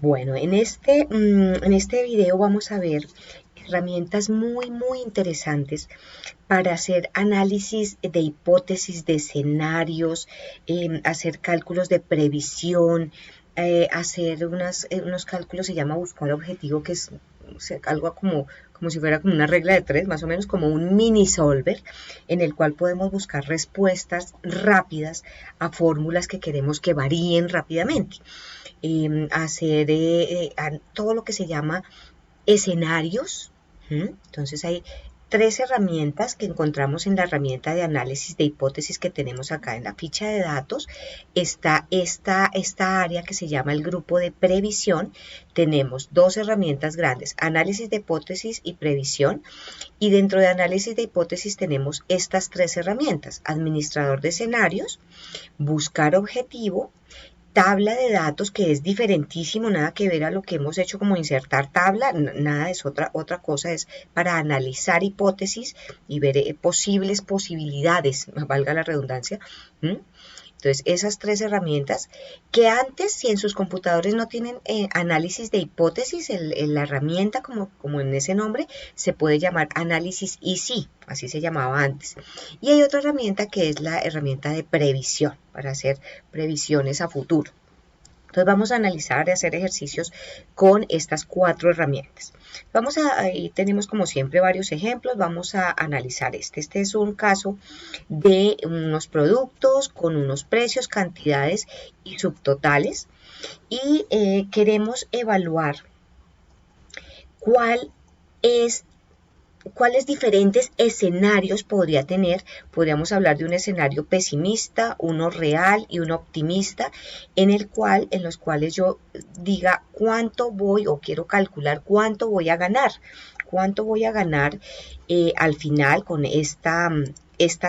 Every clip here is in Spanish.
Bueno, en este video vamos a ver herramientas muy interesantes para hacer análisis de hipótesis, de escenarios, hacer cálculos de previsión, hacer unos cálculos, se llama buscar objetivo, que es algo como si fuera como una regla de tres, más o menos como un mini solver, en el cual podemos buscar respuestas rápidas a fórmulas que queremos que varíen rápidamente. Hacer todo lo que se llama escenarios. Entonces hay tres herramientas que encontramos en la herramienta de análisis de hipótesis que tenemos acá en la ficha de datos. Está esta área que se llama el grupo de previsión. Tenemos dos herramientas grandes, análisis de hipótesis y previsión. Y dentro de análisis de hipótesis tenemos estas tres herramientas: administrador de escenarios, buscar objetivo, tabla de datos, que es diferentísimo, nada que ver a lo que hemos hecho como insertar tabla, nada, es otra cosa, es para analizar hipótesis y ver posibles posibilidades, valga la redundancia. Entonces, esas tres herramientas que antes, si en sus computadores no tienen análisis de hipótesis, la herramienta como en ese nombre, se puede llamar análisis easy, así se llamaba antes. Y hay otra herramienta que es la herramienta de previsión, para hacer previsiones a futuro. Entonces vamos a analizar y hacer ejercicios con estas cuatro herramientas. Ahí tenemos como siempre varios ejemplos. Vamos a analizar este. Este es un caso de unos productos con unos precios, cantidades y subtotales. Y queremos evaluar cuáles diferentes escenarios podría tener. Podríamos hablar de un escenario pesimista, uno real y uno optimista, en los cuales yo diga cuánto voy, o quiero calcular cuánto voy a ganar. Cuánto voy a ganar al final con esta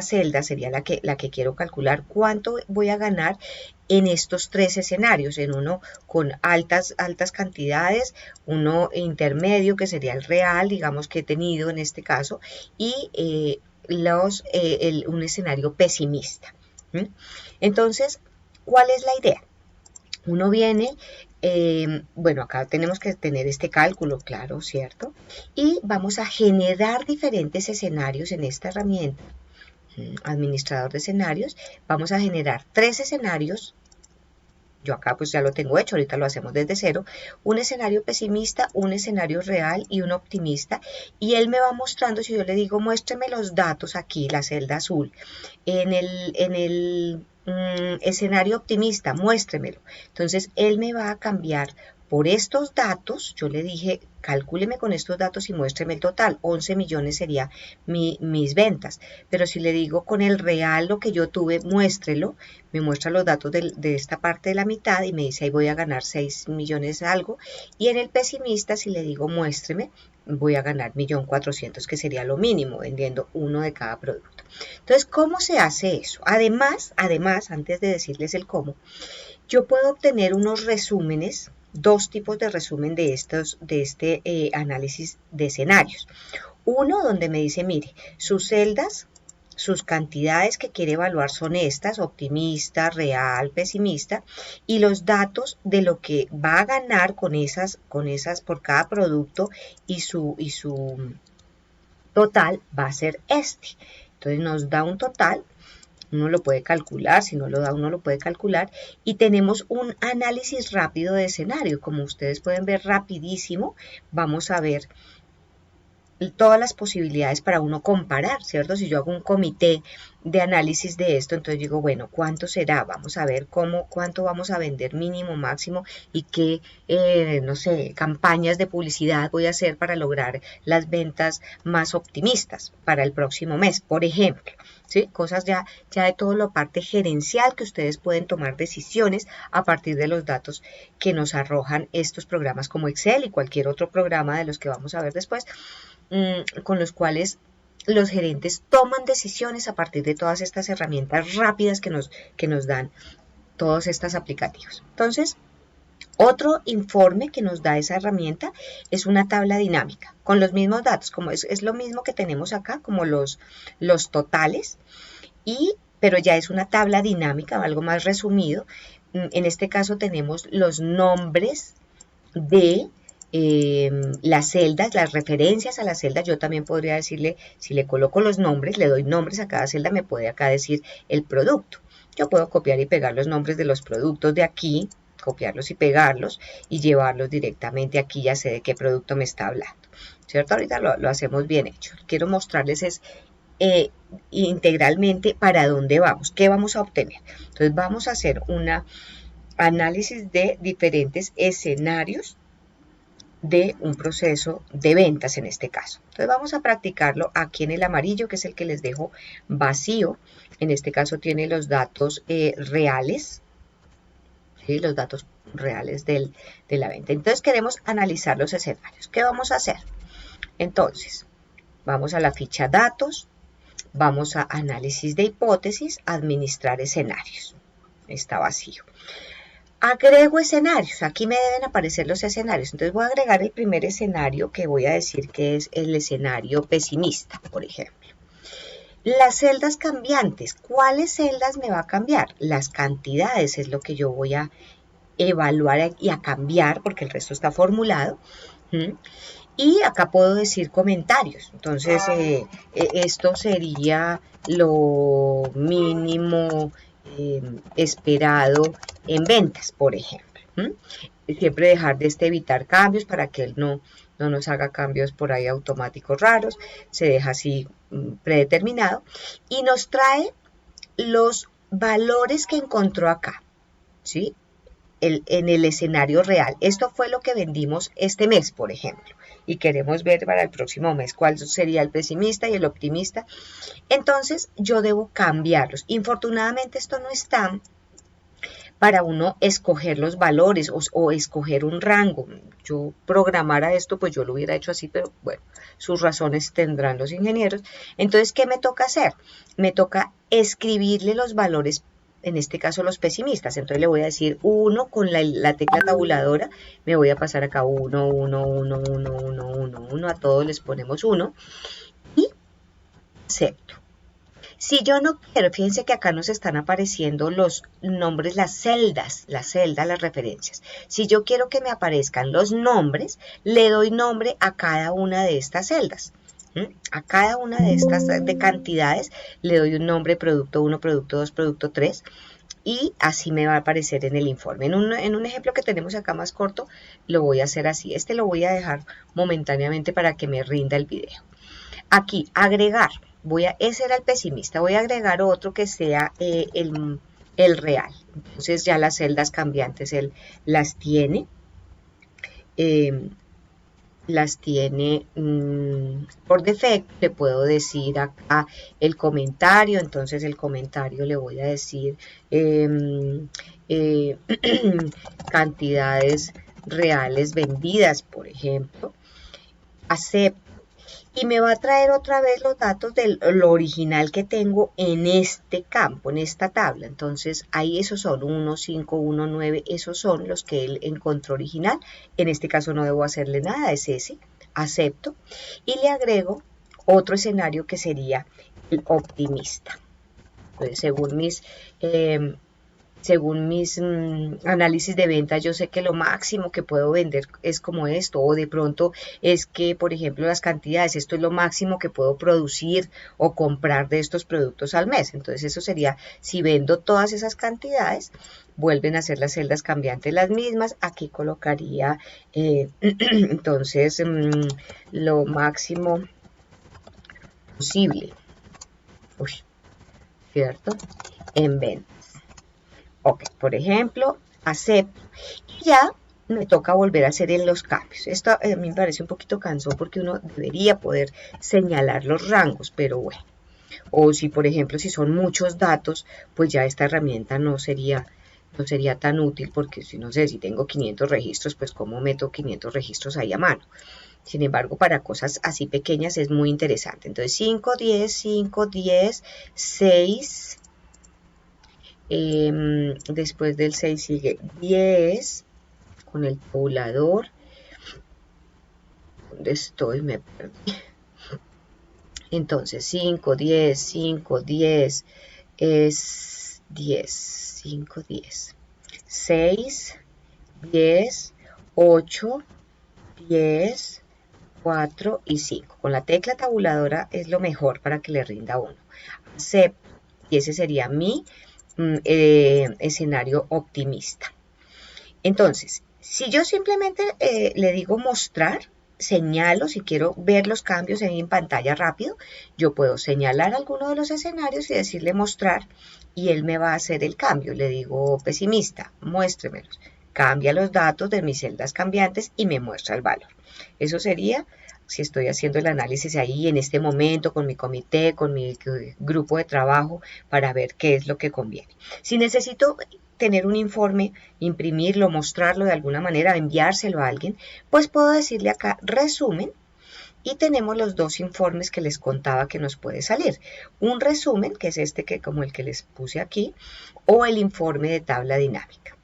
celda sería la que quiero calcular, cuánto voy a ganar en estos tres escenarios, en uno con altas cantidades, uno intermedio que sería el real, digamos, que he tenido en este caso, y un escenario pesimista. Entonces, ¿cuál es la idea? Uno viene, bueno, acá tenemos que tener este cálculo, claro, ¿cierto? Y vamos a generar diferentes escenarios en esta herramienta, administrador de escenarios. Vamos a generar tres escenarios. Yo acá pues ya lo tengo hecho, ahorita lo hacemos desde cero. Un escenario pesimista, un escenario real y un optimista. Y él me va mostrando, si yo le digo muéstreme los datos aquí, la celda azul, en el escenario optimista, muéstremelo. Entonces él me va a cambiar por estos datos. Yo le dije, calcúleme con estos datos y muéstreme el total. 11 millones sería mis ventas. Pero si le digo con el real lo que yo tuve, muéstrelo, me muestra los datos de esta parte de la mitad y me dice, ahí voy a ganar 6 millones algo. Y en el pesimista, si le digo muéstreme, voy a ganar 1.400.000, que sería lo mínimo, vendiendo uno de cada producto. Entonces, ¿cómo se hace eso? Además, antes de decirles el cómo, yo puedo obtener unos resúmenes, dos tipos de resumen de este análisis de escenarios. Uno donde me dice, mire, sus celdas, sus cantidades que quiere evaluar son estas: optimista, real, pesimista, y los datos de lo que va a ganar con esas por cada producto, y su total va a ser este. Entonces nos da un total. Uno lo puede calcular, si no lo da, uno lo puede calcular, y tenemos un análisis rápido de escenario. Como ustedes pueden ver, rapidísimo, vamos a ver todas las posibilidades para uno comparar, ¿cierto? Si yo hago un comité de análisis de esto, entonces digo, bueno, ¿cuánto será? Vamos a ver cuánto vamos a vender mínimo, máximo, y qué, no sé, campañas de publicidad voy a hacer para lograr las ventas más optimistas para el próximo mes, por ejemplo. ¿Sí? Cosas ya de toda la parte gerencial, que ustedes pueden tomar decisiones a partir de los datos que nos arrojan estos programas como Excel y cualquier otro programa de los que vamos a ver después, con los cuales los gerentes toman decisiones a partir de todas estas herramientas rápidas que nos dan todos estos aplicativos. Entonces, otro informe que nos da esa herramienta es una tabla dinámica con los mismos datos, como es lo mismo que tenemos acá, como los totales, pero ya es una tabla dinámica, algo más resumido. En este caso tenemos los nombres de las celdas, las referencias a las celdas. Yo también podría decirle, si le coloco los nombres, le doy nombres a cada celda, me puede acá decir el producto. Yo puedo copiar y pegar los nombres de los productos de aquí, copiarlos y pegarlos y llevarlos directamente aquí, ya sé de qué producto me está hablando, ¿cierto? Ahorita lo hacemos bien hecho. Quiero mostrarles es integralmente para dónde vamos, qué vamos a obtener. Entonces vamos a hacer un análisis de diferentes escenarios de un proceso de ventas en este caso. Entonces vamos a practicarlo aquí en el amarillo, que es el que les dejo vacío. En este caso tiene los datos reales, ¿sí? Los datos reales de la venta. Entonces queremos analizar los escenarios. ¿Qué vamos a hacer? Entonces, vamos a la ficha datos, vamos a análisis de hipótesis, administrar escenarios. Está vacío. Agrego escenarios, aquí me deben aparecer los escenarios, entonces voy a agregar el primer escenario que voy a decir que es el escenario pesimista, por ejemplo. Las celdas cambiantes, ¿cuáles celdas me va a cambiar? Las cantidades es lo que yo voy a evaluar y a cambiar porque el resto está formulado. Y acá puedo decir comentarios, entonces esto sería lo mínimo esperado en ventas, por ejemplo. Siempre dejar de evitar cambios para que él no nos haga cambios por ahí automáticos raros, se deja así predeterminado y nos trae los valores que encontró acá, ¿sí? En el escenario real. Esto fue lo que vendimos este mes, por ejemplo, y queremos ver para el próximo mes cuál sería el pesimista y el optimista. Entonces yo debo cambiarlos. Infortunadamente esto no está para uno escoger los valores o escoger un rango. Yo programara esto, pues yo lo hubiera hecho así, pero bueno, sus razones tendrán los ingenieros. Entonces, ¿qué me toca hacer? Me toca escribirle los valores, en este caso los pesimistas. Entonces le voy a decir 1 con la tecla tabuladora, me voy a pasar acá 1, 1, 1, 1, 1, 1, 1, a todos les ponemos 1 y acepto. Si yo no quiero, fíjense que acá nos están apareciendo los nombres, las celdas, las referencias. Si yo quiero que me aparezcan los nombres, le doy nombre a cada una de estas celdas. A cada una de estas de cantidades le doy un nombre, producto 1, producto 2, producto 3, y así me va a aparecer en el informe. En un ejemplo que tenemos acá más corto, lo voy a hacer así. Este lo voy a dejar momentáneamente para que me rinda el video. Aquí, agregar. Ese era el pesimista, voy a agregar otro que sea el real. Entonces ya las celdas cambiantes él las tiene. Por defecto. Le puedo decir acá el comentario, entonces el comentario le voy a decir cantidades reales vendidas, por ejemplo. Acepto. Y me va a traer otra vez los datos de lo original que tengo en este campo, en esta tabla. Entonces, ahí esos son 1, 5, 1, 9, esos son los que él encontró original. En este caso no debo hacerle nada, es ese. Acepto. Y le agrego otro escenario que sería el optimista. Entonces, según mis análisis de ventas, yo sé que lo máximo que puedo vender es como esto, o de pronto es que, por ejemplo, las cantidades, esto es lo máximo que puedo producir o comprar de estos productos al mes. Entonces eso sería, si vendo todas esas cantidades, vuelven a ser las celdas cambiantes las mismas. Aquí colocaría entonces lo máximo posible, ¿cierto? En ventas. Ok, por ejemplo, acepto y ya me toca volver a hacer en los cambios. Esto a mí me parece un poquito cansón porque uno debería poder señalar los rangos, pero bueno. O si, por ejemplo, si son muchos datos, pues ya esta herramienta no sería tan útil porque si no sé, si tengo 500 registros, pues cómo meto 500 registros ahí a mano. Sin embargo, para cosas así pequeñas es muy interesante. Entonces, 5, 10, 5, 10, 6... después del 6 sigue 10 con el tabulador. ¿Dónde estoy? Me perdí. Entonces 5, 10, 5, 10 es 10, 5, 10, 6, 10, 8, 10, 4 y 5. Con la tecla tabuladora es lo mejor para que le rinda 1. Acepto, y ese sería mi escenario optimista. Entonces, si yo simplemente le digo mostrar, señalo, si quiero ver los cambios en pantalla rápido, yo puedo señalar alguno de los escenarios y decirle mostrar, y él me va a hacer el cambio. Le digo pesimista, muéstremelos. Cambia los datos de mis celdas cambiantes y me muestra el valor. Eso sería si estoy haciendo el análisis ahí en este momento con mi comité, con mi grupo de trabajo, para ver qué es lo que conviene. Si necesito tener un informe, imprimirlo, mostrarlo de alguna manera, enviárselo a alguien, pues puedo decirle acá resumen, y tenemos los dos informes que les contaba que nos puede salir. Un resumen, que es este que como el que les puse aquí, o el informe de tabla dinámica.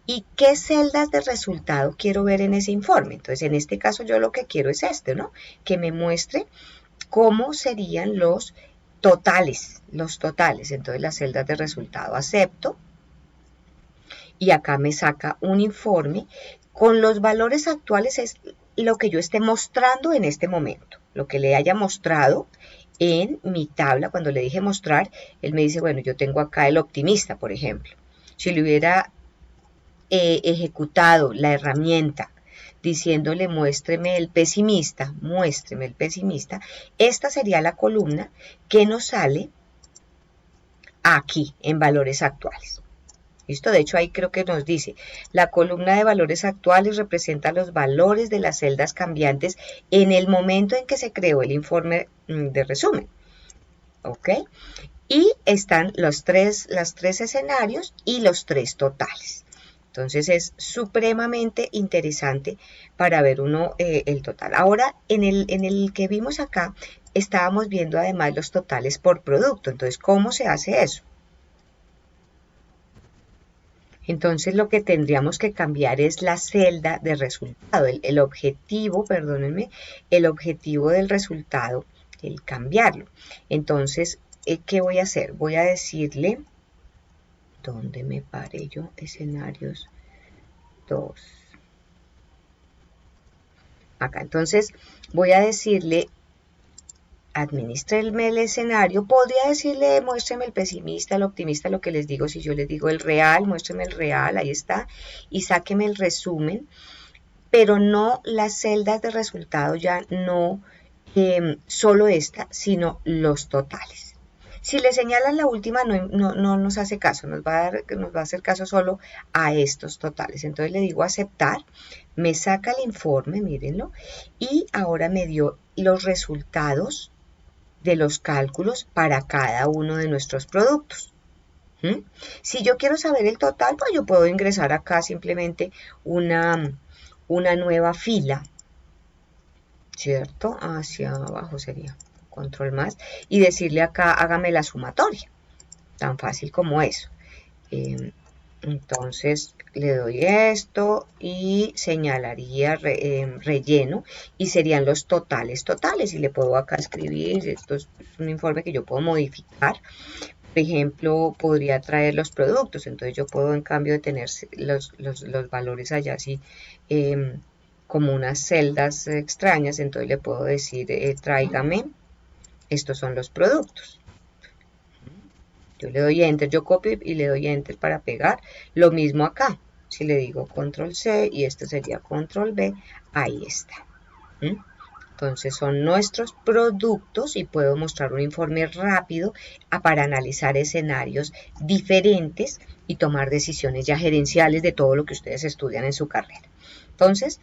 ¿Y qué celdas de resultado quiero ver en ese informe? Entonces, en este caso yo lo que quiero es este, ¿no? Que me muestre cómo serían los totales. Entonces, las celdas de resultado acepto. Y acá me saca un informe con los valores actuales, es lo que yo esté mostrando en este momento, lo que le haya mostrado en mi tabla. Cuando le dije mostrar, él me dice, bueno, yo tengo acá el optimista, por ejemplo. Si le hubiera ejecutado la herramienta diciéndole muéstreme el pesimista, esta sería la columna que nos sale aquí en valores actuales. ¿Listo? De hecho, ahí creo que nos dice, la columna de valores actuales representa los valores de las celdas cambiantes en el momento en que se creó el informe de resumen. ¿Ok? Y están los tres escenarios y los 3 totales. Entonces es supremamente interesante para ver uno el total. Ahora, en el que vimos acá, estábamos viendo además los totales por producto. Entonces, ¿cómo se hace eso? Entonces lo que tendríamos que cambiar es la celda de resultado, el objetivo, perdónenme, el objetivo del resultado, el cambiarlo. Entonces, ¿qué voy a hacer? Voy a decirle, ¿dónde me paré yo? Escenarios 2. Acá, entonces voy a decirle, administrarme el escenario. Podría decirle, muéstreme el pesimista, el optimista, lo que les digo. Si yo les digo el real, muéstreme el real, ahí está, y sáqueme el resumen, pero no las celdas de resultado, ya no solo esta, sino los totales. Si le señalan la última, no nos hace caso, nos va a hacer caso solo a estos totales. Entonces le digo aceptar, me saca el informe, mírenlo, y ahora me dio los resultados de los cálculos para cada uno de nuestros productos. Si yo quiero saber el total, pues yo puedo ingresar acá simplemente una nueva fila, ¿cierto? Hacia abajo sería control más, y decirle acá, hágame la sumatoria, tan fácil como eso. Entonces le doy esto y señalaría relleno, y serían los totales, y le puedo acá escribir, esto es un informe que yo puedo modificar. Por ejemplo, podría traer los productos, entonces yo puedo, en cambio de tener los valores allá así como unas celdas extrañas, entonces le puedo decir tráigame, estos son los productos. Yo le doy enter, yo copio y le doy enter para pegar. Lo mismo acá, si le digo control C y esto sería control V, ahí está. Entonces son nuestros productos y puedo mostrar un informe rápido para analizar escenarios diferentes y tomar decisiones ya gerenciales de todo lo que ustedes estudian en su carrera. Entonces,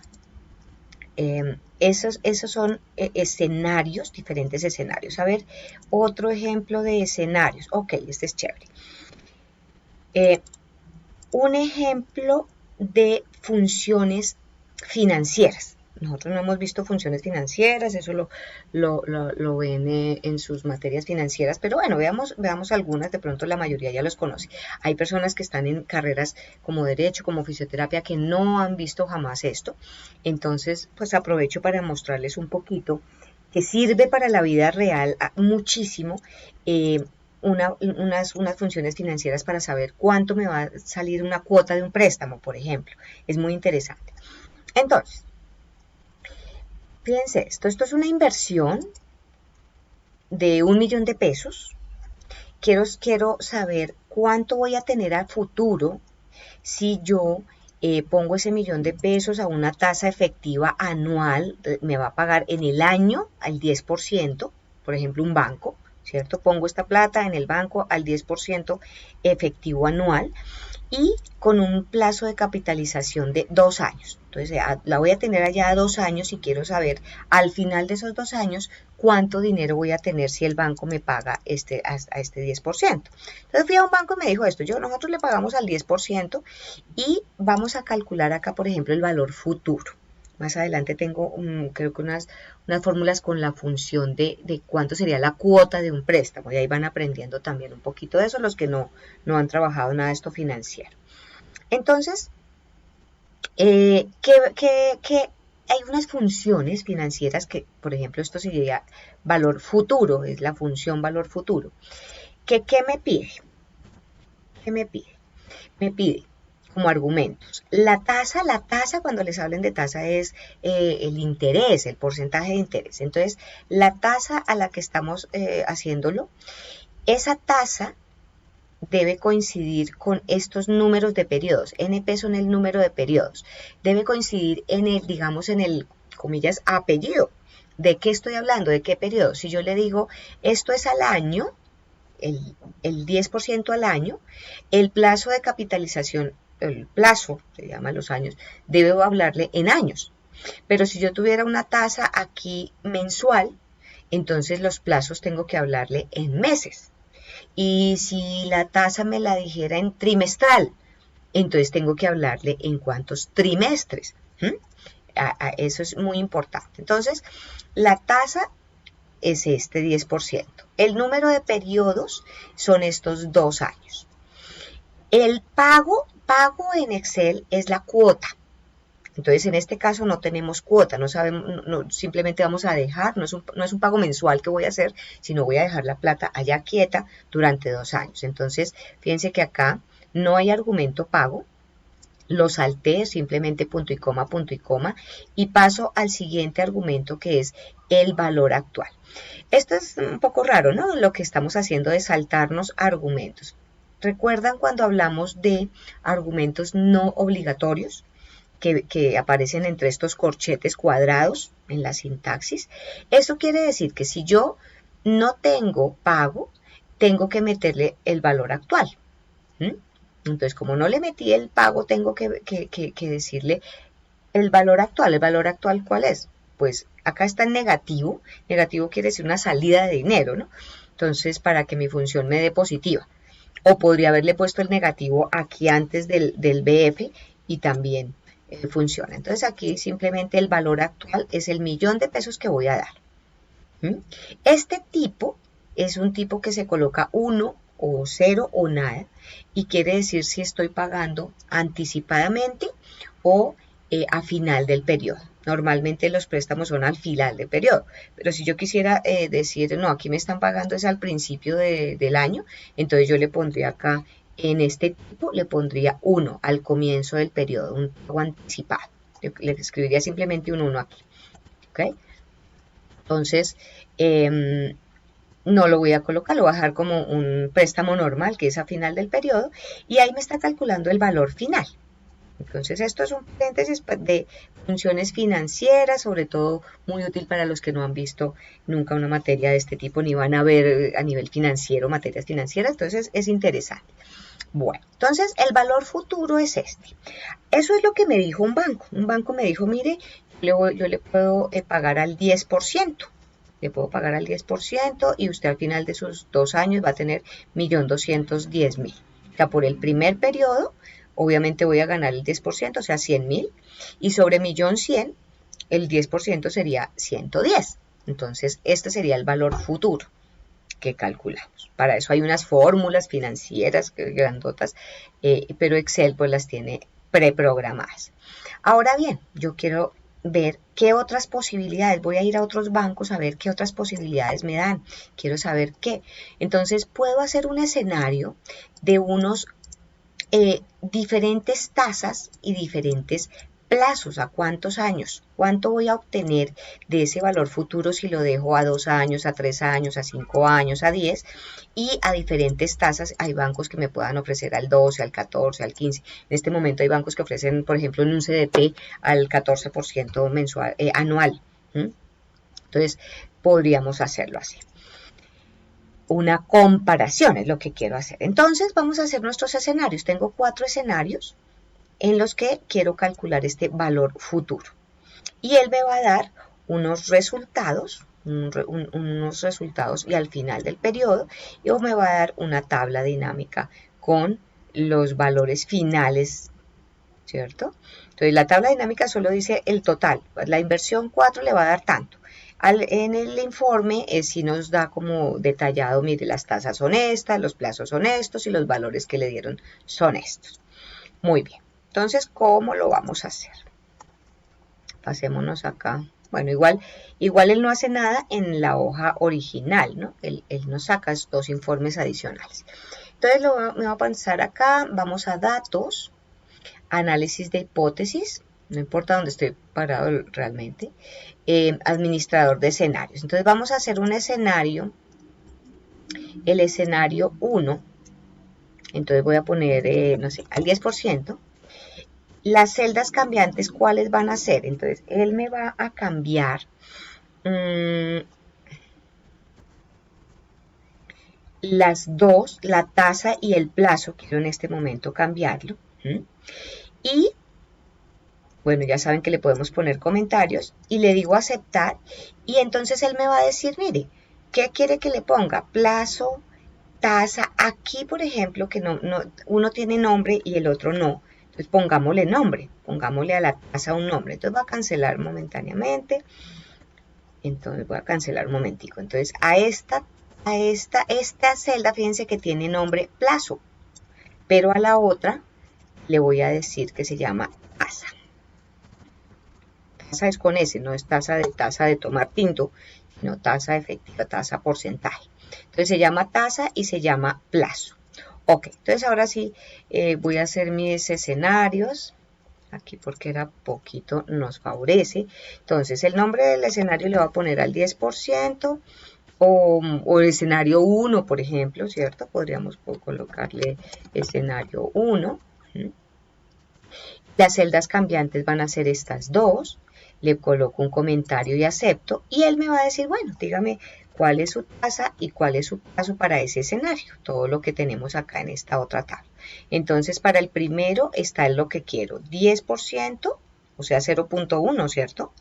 esos son escenarios, diferentes escenarios. A ver, otro ejemplo de escenarios. Ok, este es chévere. Un ejemplo de funciones financieras. Nosotros no hemos visto funciones financieras, eso lo ven en sus materias financieras, pero bueno, veamos algunas, de pronto la mayoría ya los conoce. Hay personas que están en carreras como Derecho, como Fisioterapia, que no han visto jamás esto, entonces pues aprovecho para mostrarles un poquito, que sirve para la vida real muchísimo, unas funciones financieras para saber cuánto me va a salir una cuota de un préstamo, por ejemplo. Es muy interesante. Entonces, fíjense esto es una inversión de 1.000.000 de pesos. Quiero saber cuánto voy a tener a futuro si yo pongo ese 1.000.000 de pesos a una tasa efectiva anual. Me va a pagar en el año al 10%, por ejemplo un banco, ¿cierto? Pongo esta plata en el banco al 10% efectivo anual y con un plazo de capitalización de 2 años. Entonces la voy a tener allá a 2 años y quiero saber al final de esos 2 años cuánto dinero voy a tener si el banco me paga a este 10%. Entonces fui a un banco y me dijo esto, nosotros le pagamos al 10% y vamos a calcular acá, por ejemplo, el valor futuro. Más adelante tengo, creo que unas fórmulas con la función de cuánto sería la cuota de un préstamo. Y ahí van aprendiendo también un poquito de eso los que no han trabajado nada de esto financiero. Entonces, hay unas funciones financieras que, por ejemplo, esto sería valor futuro, es la función valor futuro. ¿Qué me pide? ¿Qué me pide? Me pide como argumentos. La tasa, cuando les hablen de tasa es el interés, el porcentaje de interés. Entonces, la tasa a la que estamos haciéndolo, esa tasa debe coincidir con estos números de periodos. NP son el número de periodos. Debe coincidir en el, digamos, en el, comillas, apellido. ¿De qué estoy hablando? ¿De qué periodo? Si yo le digo, esto es al año, el 10% al año, el plazo de capitalización, el plazo, se llama los años, debo hablarle en años. Pero si yo tuviera una tasa aquí mensual, entonces los plazos tengo que hablarle en meses. Y si la tasa me la dijera en trimestral, entonces tengo que hablarle en cuántos trimestres. Eso es muy importante. Entonces, la tasa es este 10%. El número de periodos son estos 2 años. El pago en Excel es la cuota. Entonces, en este caso no tenemos cuota, no sabemos, simplemente vamos a dejar, no es un pago mensual que voy a hacer, sino voy a dejar la plata allá quieta durante 2 años. Entonces, fíjense que acá no hay argumento pago, lo salté, simplemente punto y coma, y paso al siguiente argumento que es el valor actual. Esto es un poco raro, ¿no? Lo que estamos haciendo es saltarnos argumentos. ¿Recuerdan cuando hablamos de argumentos no obligatorios que aparecen entre estos corchetes cuadrados en la sintaxis? Eso quiere decir que si yo no tengo pago, tengo que meterle el valor actual. Entonces, como no le metí el pago, tengo que decirle el valor actual. ¿El valor actual cuál es? Pues acá está en negativo. Negativo quiere decir una salida de dinero, ¿no? Entonces, para que mi función me dé positiva. O podría haberle puesto el negativo aquí antes del BF y también funciona. Entonces, aquí simplemente el valor actual es el 1.000.000 de pesos que voy a dar. Este tipo es un tipo que se coloca 1 o 0 o nada y quiere decir si estoy pagando anticipadamente o a final del periodo. Normalmente los préstamos son al final del periodo, pero si yo quisiera decir, no, aquí me están pagando es al principio del año, entonces yo le pondría acá, en este tipo, le pondría 1 al comienzo del periodo, un pago anticipado. Le escribiría simplemente un 1 aquí. ¿Ok? Entonces, no lo voy a colocar, lo voy a dejar como un préstamo normal, que es a final del periodo, y ahí me está calculando el valor final. Entonces, esto es un paréntesis de funciones financieras, sobre todo muy útil para los que no han visto nunca una materia de este tipo, ni van a ver a nivel financiero materias financieras, entonces es interesante. Bueno, entonces el valor futuro es este. Eso es lo que me dijo un banco. Un banco me dijo, mire, yo le puedo pagar al 10%. Le puedo pagar al 10% y usted al final de sus 2 años va a tener 1.210.000. O sea, por el primer periodo, obviamente voy a ganar el 10%, o sea, 100.000. Y sobre 1.100.000, el 10% sería 110. Entonces, este sería el valor futuro que calculamos. Para eso hay unas fórmulas financieras grandotas, pero Excel pues las tiene preprogramadas. Ahora bien, yo quiero ver qué otras posibilidades, voy a ir a otros bancos a ver qué otras posibilidades me dan, quiero saber qué. Entonces puedo hacer un escenario de unos diferentes tasas y diferentes plazos, a cuántos años, cuánto voy a obtener de ese valor futuro si lo dejo a 2 años, a 3 años, a 5 años, a 10 y a diferentes tasas. Hay bancos que me puedan ofrecer al 12, al 14, al 15. En este momento hay bancos que ofrecen, por ejemplo, en un CDT al 14% mensual, anual. Entonces, podríamos hacerlo así. Una comparación es lo que quiero hacer. Entonces, vamos a hacer nuestros escenarios. Tengo 4 escenarios en los que quiero calcular este valor futuro. Y él me va a dar unos resultados, y al final del periodo, y me va a dar una tabla dinámica con los valores finales, ¿cierto? Entonces, la tabla dinámica solo dice el total. La inversión 4 le va a dar tanto. En el informe sí nos da como detallado, mire, las tasas son estas, los plazos son estos y los valores que le dieron son estos. Muy bien, entonces, ¿cómo lo vamos a hacer? Pasémonos acá. Bueno, igual él no hace nada en la hoja original, ¿no? Él nos saca 2 informes adicionales. Entonces, me va a pasar acá, vamos a datos, análisis de hipótesis, no importa dónde estoy parado realmente, administrador de escenarios. Entonces vamos a hacer un escenario, el escenario 1, entonces voy a poner, no sé, al 10%. Las celdas cambiantes, ¿cuáles van a ser? Entonces él me va a cambiar las dos, la tasa y el plazo, quiero en este momento cambiarlo. Y bueno, ya saben que le podemos poner comentarios y le digo aceptar y entonces él me va a decir, mire, ¿qué quiere que le ponga? Plazo, tasa. Aquí, por ejemplo, que uno tiene nombre y el otro no. Entonces pongámosle nombre, pongámosle a la tasa un nombre. Entonces va a cancelar momentáneamente. Entonces voy a cancelar un momentico. Entonces esta celda, fíjense que tiene nombre plazo, pero a la otra le voy a decir que se llama tasa. Tasa es con S, no es taza de tomar tinto, sino tasa efectiva, tasa porcentaje. Entonces se llama tasa y se llama plazo. Ok, entonces ahora sí voy a hacer mis escenarios. Aquí porque era poquito nos favorece. Entonces el nombre del escenario le va a poner al 10% o el escenario 1, por ejemplo, ¿cierto? Podríamos colocarle escenario 1. Las celdas cambiantes van a ser estas 2. Le coloco un comentario y acepto. Y él me va a decir, bueno, dígame cuál es su tasa y cuál es su plazo para ese escenario. Todo lo que tenemos acá en esta otra tabla. Entonces, para el primero está lo que quiero. 10%, o sea, 0.1, ¿cierto?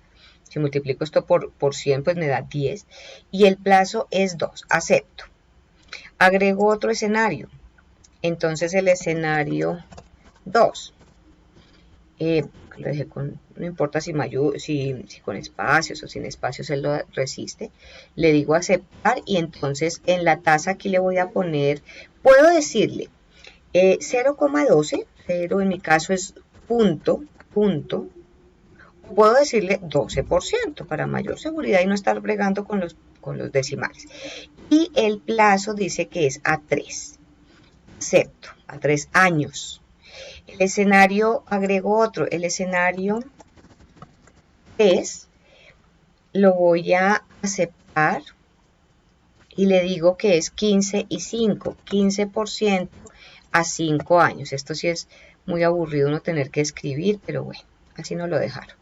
Si multiplico esto por 100, pues me da 10. Y el plazo es 2. Acepto. Agrego otro escenario. Entonces, el escenario 2. Lo dejé con, no importa si con espacios o sin espacios él lo resiste, le digo aceptar y entonces en la tasa aquí le voy a poner, puedo decirle 0,12, 0 en mi caso es punto, puedo decirle 12% para mayor seguridad y no estar bregando con los decimales. Y el plazo dice que es a 3, acepto, a 3 años. El escenario, agrego otro, el escenario 3, lo voy a aceptar y le digo que es 15 y 5, 15% a 5 años. Esto sí es muy aburrido no tener que escribir, pero bueno, así nos lo dejaron.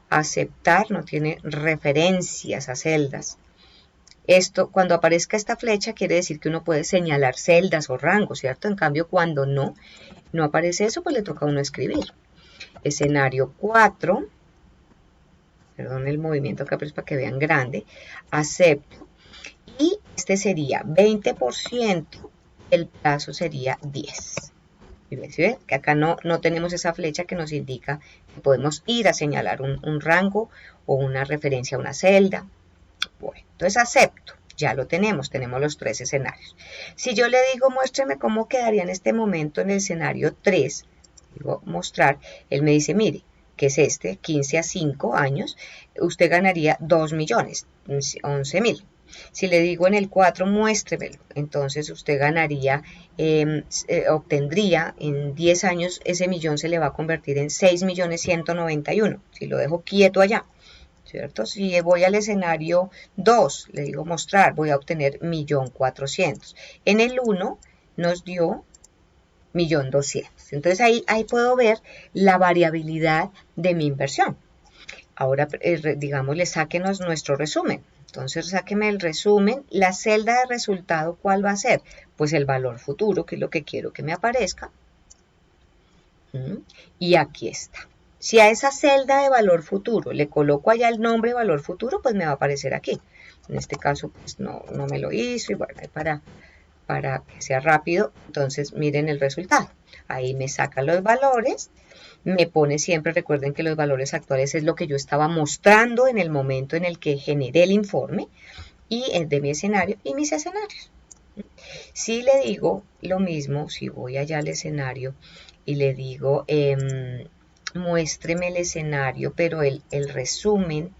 Aceptar no tiene referencias a celdas. Esto, cuando aparezca esta flecha, quiere decir que uno puede señalar celdas o rangos, ¿cierto? En cambio, cuando no aparece eso, pues le toca a uno escribir. Escenario 4, perdón el movimiento acá, pero es para que vean grande, acepto, y este sería 20%, el plazo sería 10. ¿Sí ven? Que acá no tenemos esa flecha que nos indica que podemos ir a señalar un rango o una referencia a una celda. Bueno, entonces acepto, ya lo tenemos los 3 escenarios. Si yo le digo, muéstreme cómo quedaría en este momento en el escenario 3, digo mostrar, él me dice, mire, que es 15 a 5 años, usted ganaría 2 millones, 11 mil. Si le digo en el 4, muéstremelo, entonces usted ganaría, obtendría en 10 años, ese millón se le va a convertir en 6.191.000, si lo dejo quieto allá, ¿cierto? Si voy al escenario 2, le digo mostrar, voy a obtener 1.400.000. En el 1 nos dio 1.200.000. Entonces ahí puedo ver la variabilidad de mi inversión. Ahora, digámosle, sáquenos nuestro resumen. Entonces, sáqueme el resumen. La celda de resultado, ¿cuál va a ser? Pues el valor futuro, que es lo que quiero que me aparezca. Y aquí está. Si a esa celda de valor futuro le coloco allá el nombre valor futuro, pues me va a aparecer aquí. En este caso, pues no me lo hizo. Y bueno, para que sea rápido, entonces miren el resultado. Ahí me saca los valores. Me pone siempre, recuerden que los valores actuales es lo que yo estaba mostrando en el momento en el que generé el informe y es de mi escenario y mis escenarios. Si le digo lo mismo, si voy allá al escenario y le digo muéstreme el escenario, pero el resumen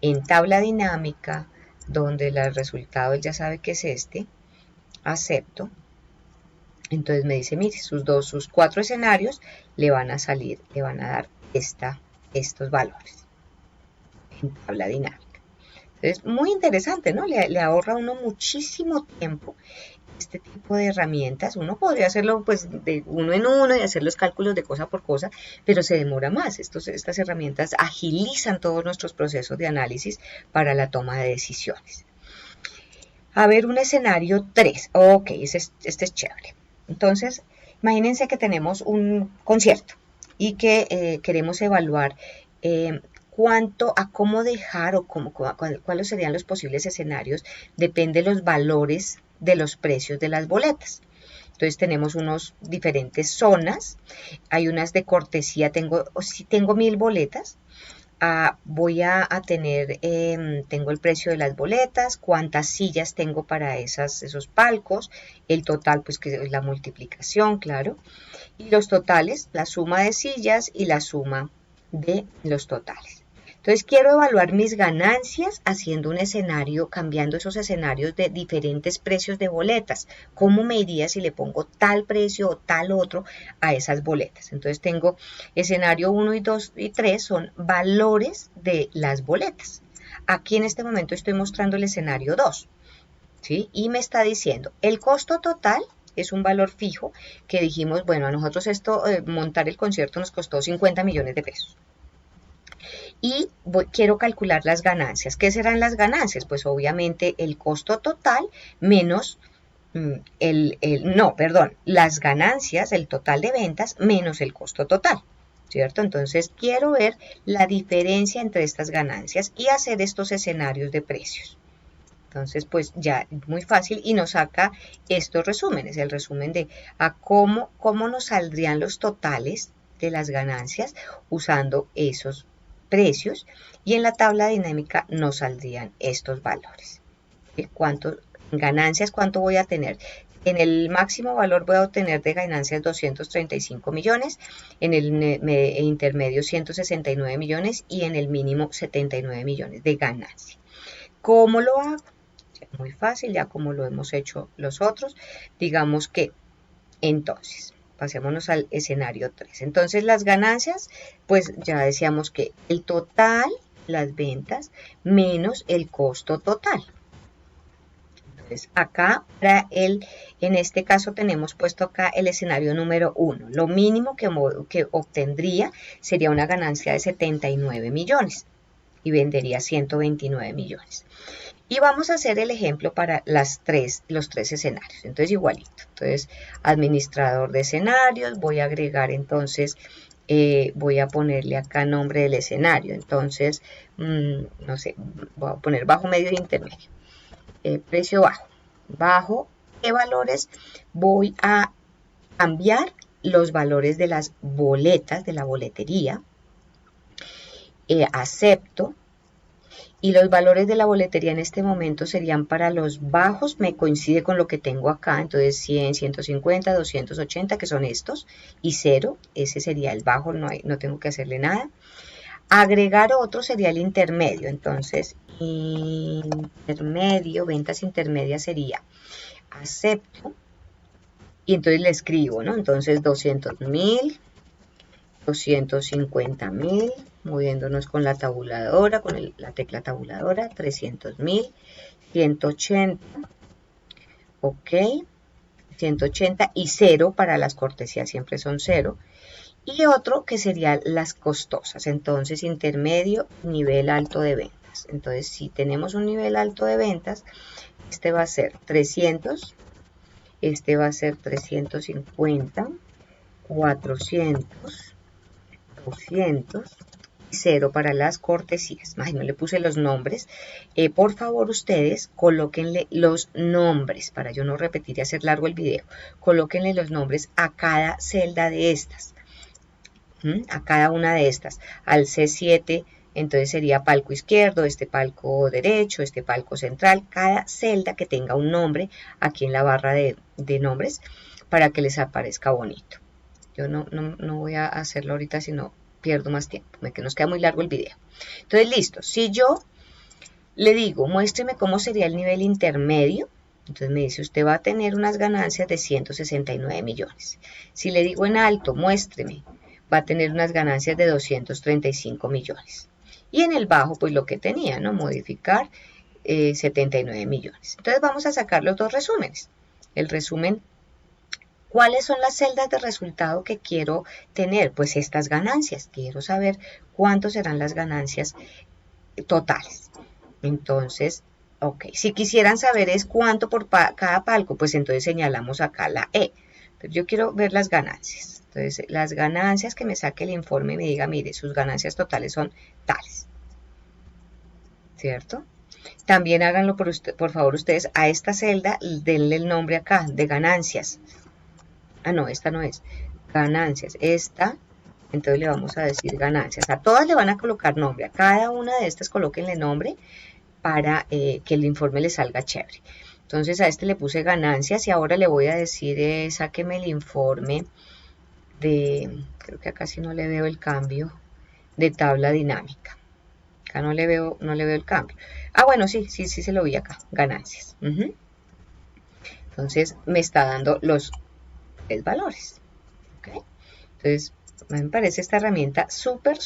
en tabla dinámica, donde el resultado él ya sabe que es este, acepto. Entonces me dice, mire, sus 4 escenarios le van a salir, le van a dar estos valores en tabla dinámica. Entonces, muy interesante, ¿no? Le ahorra a uno muchísimo tiempo este tipo de herramientas. Uno podría hacerlo pues de uno en uno y hacer los cálculos de cosa por cosa, pero se demora más. Estas herramientas agilizan todos nuestros procesos de análisis para la toma de decisiones. A ver, un escenario 3. Ok, este es chévere. Entonces, imagínense que tenemos un concierto y que queremos evaluar cómo dejar o cuáles serían los posibles escenarios, depende de los valores de los precios de las boletas. Entonces tenemos unos diferentes zonas, hay unas de cortesía, si tengo 1000 boletas, voy a tener, tengo el precio de las boletas, cuántas sillas tengo para esos palcos, el total pues que es la multiplicación, claro, y los totales, la suma de sillas y la suma de los totales. Entonces quiero evaluar mis ganancias haciendo un escenario, cambiando esos escenarios de diferentes precios de boletas. ¿Cómo me iría si le pongo tal precio o tal otro a esas boletas? Entonces tengo escenario 1 y 2 y 3 son valores de las boletas. Aquí en este momento estoy mostrando el escenario 2, ¿sí? Y me está diciendo el costo total es un valor fijo que dijimos, bueno, a nosotros montar el concierto nos costó 50 millones de pesos. Y quiero calcular las ganancias. ¿Qué serán las ganancias? Pues obviamente el costo total menos las ganancias, el total de ventas menos el costo total, ¿cierto? Entonces quiero ver la diferencia entre estas ganancias y hacer estos escenarios de precios. Entonces, pues ya muy fácil y nos saca estos resúmenes, el resumen de cómo nos saldrían los totales de las ganancias usando esos precios y en la tabla dinámica nos saldrían estos valores. Ganancias, ¿cuánto voy a tener? En el máximo valor voy a obtener de ganancias 235 millones, en el intermedio 169 millones y en el mínimo 79 millones de ganancia. ¿Cómo lo hago? Muy fácil, ya como lo hemos hecho los otros. Digamos que entonces pasémonos al escenario 3. Entonces las ganancias, pues ya decíamos que el total, las ventas, menos el costo total. Entonces acá, en este caso tenemos puesto acá el escenario número 1. Lo mínimo que obtendría sería una ganancia de 79 millones y vendería 129 millones. Y vamos a hacer el ejemplo para los tres escenarios. Entonces, igualito. Entonces, administrador de escenarios. Voy a agregar, entonces, voy a ponerle acá nombre del escenario. Entonces, no sé, voy a poner bajo, medio e intermedio. Precio bajo. Bajo, ¿qué valores? Voy a cambiar los valores de las boletas, de la boletería. Acepto. Y los valores de la boletería en este momento serían para los bajos, me coincide con lo que tengo acá, entonces 100, 150, 280, que son estos, y 0, ese sería el bajo, no tengo que hacerle nada. Agregar otro sería el intermedio, entonces intermedio, ventas intermedias sería acepto, y entonces le escribo, ¿no? Entonces 200.000, 250.000, moviéndonos con la tabuladora, con la tecla tabuladora, 300.000, 180, ok, 180 y 0 para las cortesías, siempre son 0. Y otro que serían las costosas, entonces intermedio, nivel alto de ventas. Entonces si tenemos un nivel alto de ventas, este va a ser 300, este va a ser 350, 400, 200, 0 para las cortesías. Ay, no le puse los nombres. Por favor, ustedes colóquenle los nombres, para yo no repetir y hacer largo el video. Colóquenle los nombres a cada celda de estas. A cada una de estas. Al C7, entonces sería palco izquierdo, este palco derecho, este palco central. Cada celda que tenga un nombre aquí en la barra de nombres para que les aparezca bonito. Yo no voy a hacerlo ahorita, sino pierdo más tiempo, que nos queda muy largo el video. Entonces, listo. Si yo le digo, muéstreme cómo sería el nivel intermedio, entonces me dice, usted va a tener unas ganancias de 169 millones. Si le digo en alto, muéstreme, va a tener unas ganancias de 235 millones. Y en el bajo, pues lo que tenía, ¿no? Modificar 79 millones. Entonces vamos a sacar los dos resúmenes. El resumen, ¿cuáles son las celdas de resultado que quiero tener? Pues estas ganancias. Quiero saber cuánto serán las ganancias totales. Entonces, ok. Si quisieran saber es cuánto por cada palco, pues entonces señalamos acá la E. Pero yo quiero ver las ganancias. Entonces, las ganancias que me saque el informe y me diga, mire, sus ganancias totales son tales. ¿Cierto? También háganlo por favor ustedes a esta celda, denle el nombre acá, de ganancias. Ah, no, esta no es. Ganancias. Esta, entonces le vamos a decir ganancias. A todas le van a colocar nombre. A cada una de estas colóquenle nombre para que el informe le salga chévere. Entonces a este le puse ganancias y ahora le voy a decir, sáqueme el informe de, creo que acá sí no le veo el cambio, de tabla dinámica. Acá no le veo el cambio. Ah, bueno, sí se lo vi acá, ganancias. Entonces me está dando los valores. ¿Okay? Entonces me parece esta herramienta súper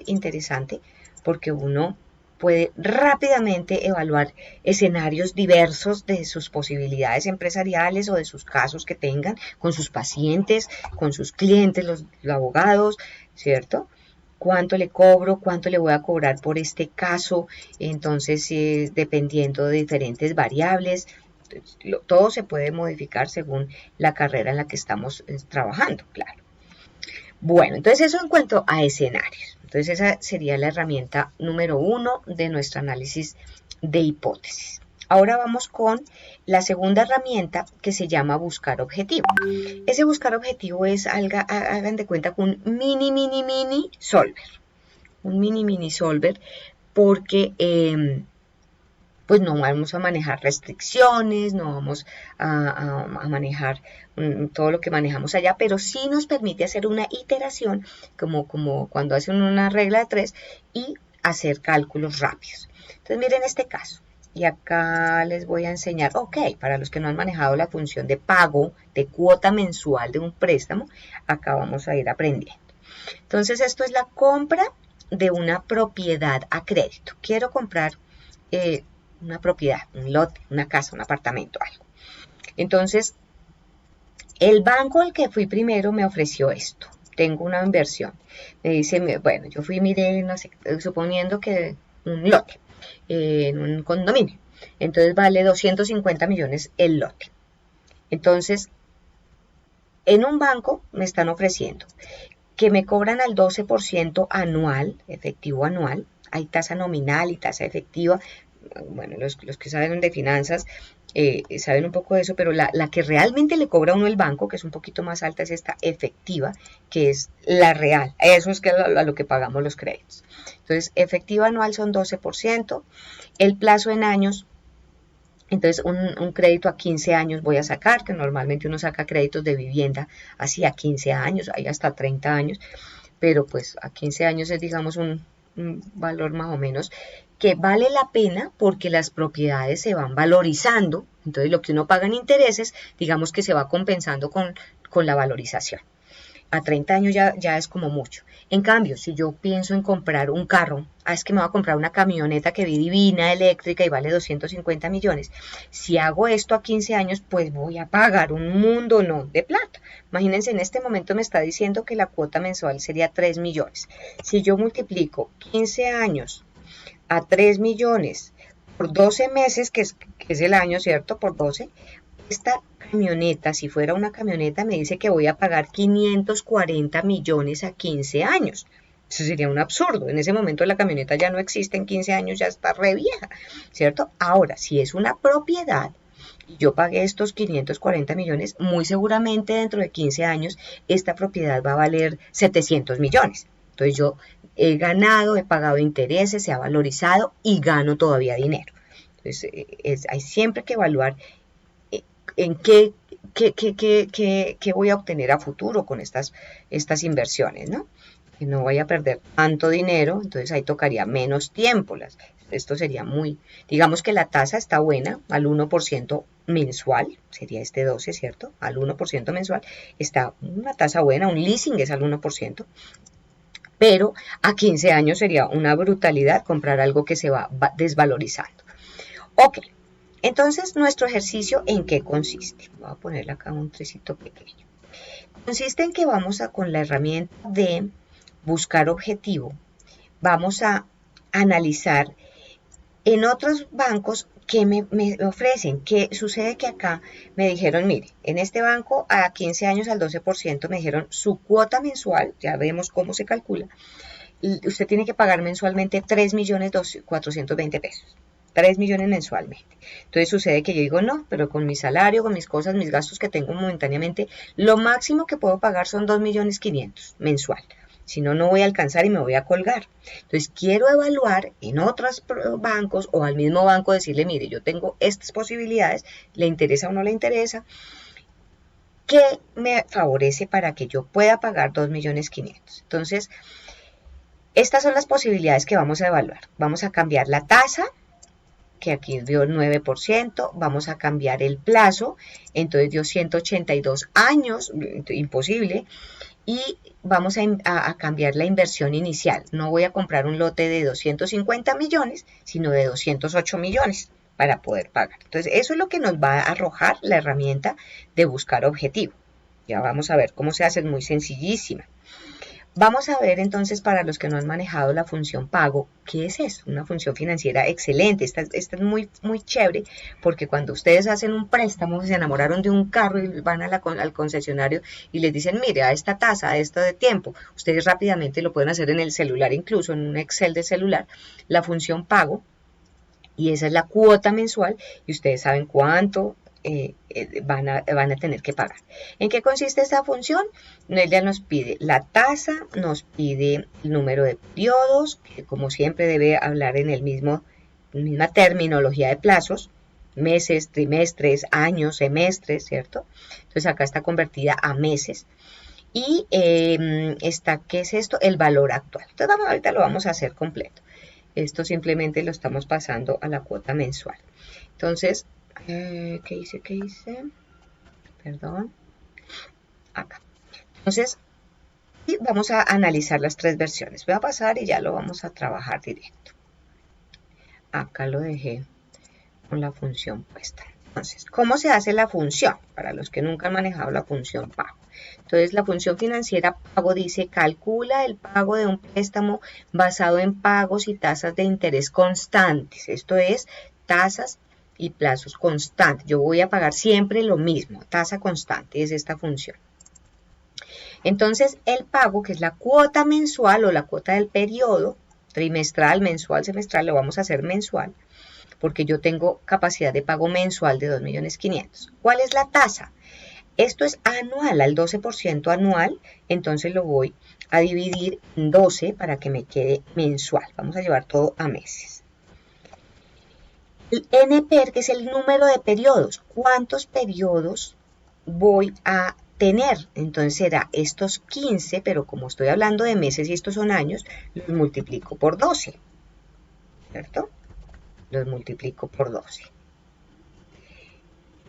interesante porque uno puede rápidamente evaluar escenarios diversos de sus posibilidades empresariales o de sus casos que tengan con sus pacientes, con sus clientes, los abogados, ¿cierto? ¿Cuánto le cobro? ¿Cuánto le voy a cobrar por este caso? Entonces, dependiendo de diferentes variables, todo se puede modificar según la carrera en la que estamos trabajando, claro. Bueno, entonces eso en cuanto a escenarios. Entonces esa sería la herramienta número 1 de nuestro análisis de hipótesis. Ahora vamos con la segunda herramienta que se llama buscar objetivo. Ese buscar objetivo es, hagan de cuenta, un mini solver. Un mini solver porque pues no vamos a manejar restricciones, no vamos a manejar todo lo que manejamos allá, pero sí nos permite hacer una iteración, como cuando hacen una regla de 3, y hacer cálculos rápidos. Entonces miren este caso, y acá les voy a enseñar, ok, para los que no han manejado la función de pago, de cuota mensual de un préstamo, acá vamos a ir aprendiendo. Entonces esto es la compra de una propiedad a crédito. Quiero comprar una propiedad, un lote, una casa, un apartamento, algo. Entonces, el banco al que fui primero me ofreció esto. Tengo una inversión. Me dice, bueno, yo miré, no sé, suponiendo que un lote, en un condominio. Entonces vale 250 millones el lote. Entonces, en un banco me están ofreciendo que me cobran al 12% anual, efectivo anual. Hay tasa nominal y tasa efectiva. Bueno, los que saben de finanzas saben un poco de eso, pero la que realmente le cobra a uno el banco, que es un poquito más alta, es esta efectiva, que es la real. Eso es a lo que pagamos los créditos. Entonces, efectiva anual son 12%, el plazo en años, entonces un crédito a 15 años voy a sacar, que normalmente uno saca créditos de vivienda así a 15 años, hay hasta 30 años, pero pues a 15 años es, digamos, un un valor más o menos que vale la pena porque las propiedades se van valorizando, entonces lo que uno paga en intereses, digamos que se va compensando con la valorización. A 30 años ya es como mucho. En cambio, si yo pienso en comprar un carro, es que me voy a comprar una camioneta que vi divina, eléctrica y vale 250 millones. Si hago esto a 15 años, pues voy a pagar un mundo no de plata. Imagínense, en este momento me está diciendo que la cuota mensual sería 3 millones. Si yo multiplico 15 años a 3 millones por 12 meses, que es el año, ¿cierto? Por 12, esta camioneta, si fuera una camioneta, me dice que voy a pagar 540 millones a 15 años. Eso sería un absurdo. En ese momento la camioneta ya no existe, en 15 años ya está re vieja, ¿cierto? Ahora, si es una propiedad y yo pagué estos 540 millones, muy seguramente dentro de 15 años esta propiedad va a valer 700 millones. Entonces yo he ganado, he pagado intereses, se ha valorizado y gano todavía dinero. Entonces hay siempre que evaluar en qué voy a obtener a futuro con estas inversiones, ¿no? Que no vaya a perder tanto dinero, entonces ahí tocaría menos tiempo. Esto sería digamos que la tasa está buena, al 1% mensual, sería este 12, ¿cierto? Al 1% mensual, está una tasa buena, un leasing es al 1%, pero a 15 años sería una brutalidad comprar algo que se va desvalorizando. Ok. Entonces, nuestro ejercicio, ¿en qué consiste? Voy a ponerle acá un trecito pequeño. Consiste en que con la herramienta de buscar objetivo, vamos a analizar en otros bancos qué me ofrecen. ¿Qué sucede? Que acá me dijeron, mire, en este banco a 15 años al 12% me dijeron su cuota mensual, ya vemos cómo se calcula, y usted tiene que pagar mensualmente 3.420.000 pesos. 3 millones mensualmente. Entonces sucede que yo digo, no, pero con mi salario, con mis cosas, mis gastos que tengo momentáneamente, lo máximo que puedo pagar son 2.500.000 mensual. Si no, no voy a alcanzar y me voy a colgar. Entonces quiero evaluar en otros bancos o al mismo banco decirle, mire, yo tengo estas posibilidades, ¿le interesa o no le interesa? ¿Qué me favorece para que yo pueda pagar 2.500.000? Entonces, estas son las posibilidades que vamos a evaluar. Vamos a cambiar la tasa, que aquí dio el 9%, vamos a cambiar el plazo, entonces dio 182 años, imposible, y vamos a cambiar la inversión inicial. No voy a comprar un lote de 250 millones, sino de 208 millones para poder pagar. Entonces, eso es lo que nos va a arrojar la herramienta de buscar objetivo. Ya vamos a ver cómo se hace, es muy sencillísima. Vamos a ver entonces, para los que no han manejado la función pago, ¿qué es eso? Una función financiera excelente. Esta es muy chévere, porque cuando ustedes hacen un préstamo, se enamoraron de un carro y van al concesionario y les dicen, mire, a esta tasa, a esto de tiempo, ustedes rápidamente lo pueden hacer en el celular, incluso en un Excel de celular, la función pago, y esa es la cuota mensual, y ustedes saben cuánto van a tener que pagar. ¿En qué consiste esta función? Ella nos pide la tasa, nos pide el número de periodos, que como siempre debe hablar en misma terminología de plazos, meses, trimestres, años, semestres, ¿cierto? Entonces acá está convertida a meses. Y ¿qué es esto? El valor actual. Entonces ahorita lo vamos a hacer completo. Esto simplemente lo estamos pasando a la cuota mensual. Entonces, ¿qué hice? Perdón. Acá. Entonces, vamos a analizar las tres versiones. Voy a pasar y ya lo vamos a trabajar directo. Acá lo dejé con la función puesta. Entonces, ¿cómo se hace la función? Para los que nunca han manejado la función pago. Entonces, la función financiera pago dice, calcula el pago de un préstamo basado en pagos y tasas de interés constantes. Esto es, tasas y plazos constantes. Yo voy a pagar siempre lo mismo, tasa constante, es esta función. Entonces, el pago, que es la cuota mensual o la cuota del periodo, trimestral, mensual, semestral, lo vamos a hacer mensual, porque yo tengo capacidad de pago mensual de 2.500.000. ¿Cuál es la tasa? Esto es anual, al 12% anual, entonces lo voy a dividir en 12 para que me quede mensual. Vamos a llevar todo a meses. El NPER, que es el número de periodos. ¿Cuántos periodos voy a obtener. Entonces será estos 15, pero como estoy hablando de meses y estos son años, los multiplico por 12, ¿cierto? Los multiplico por 12.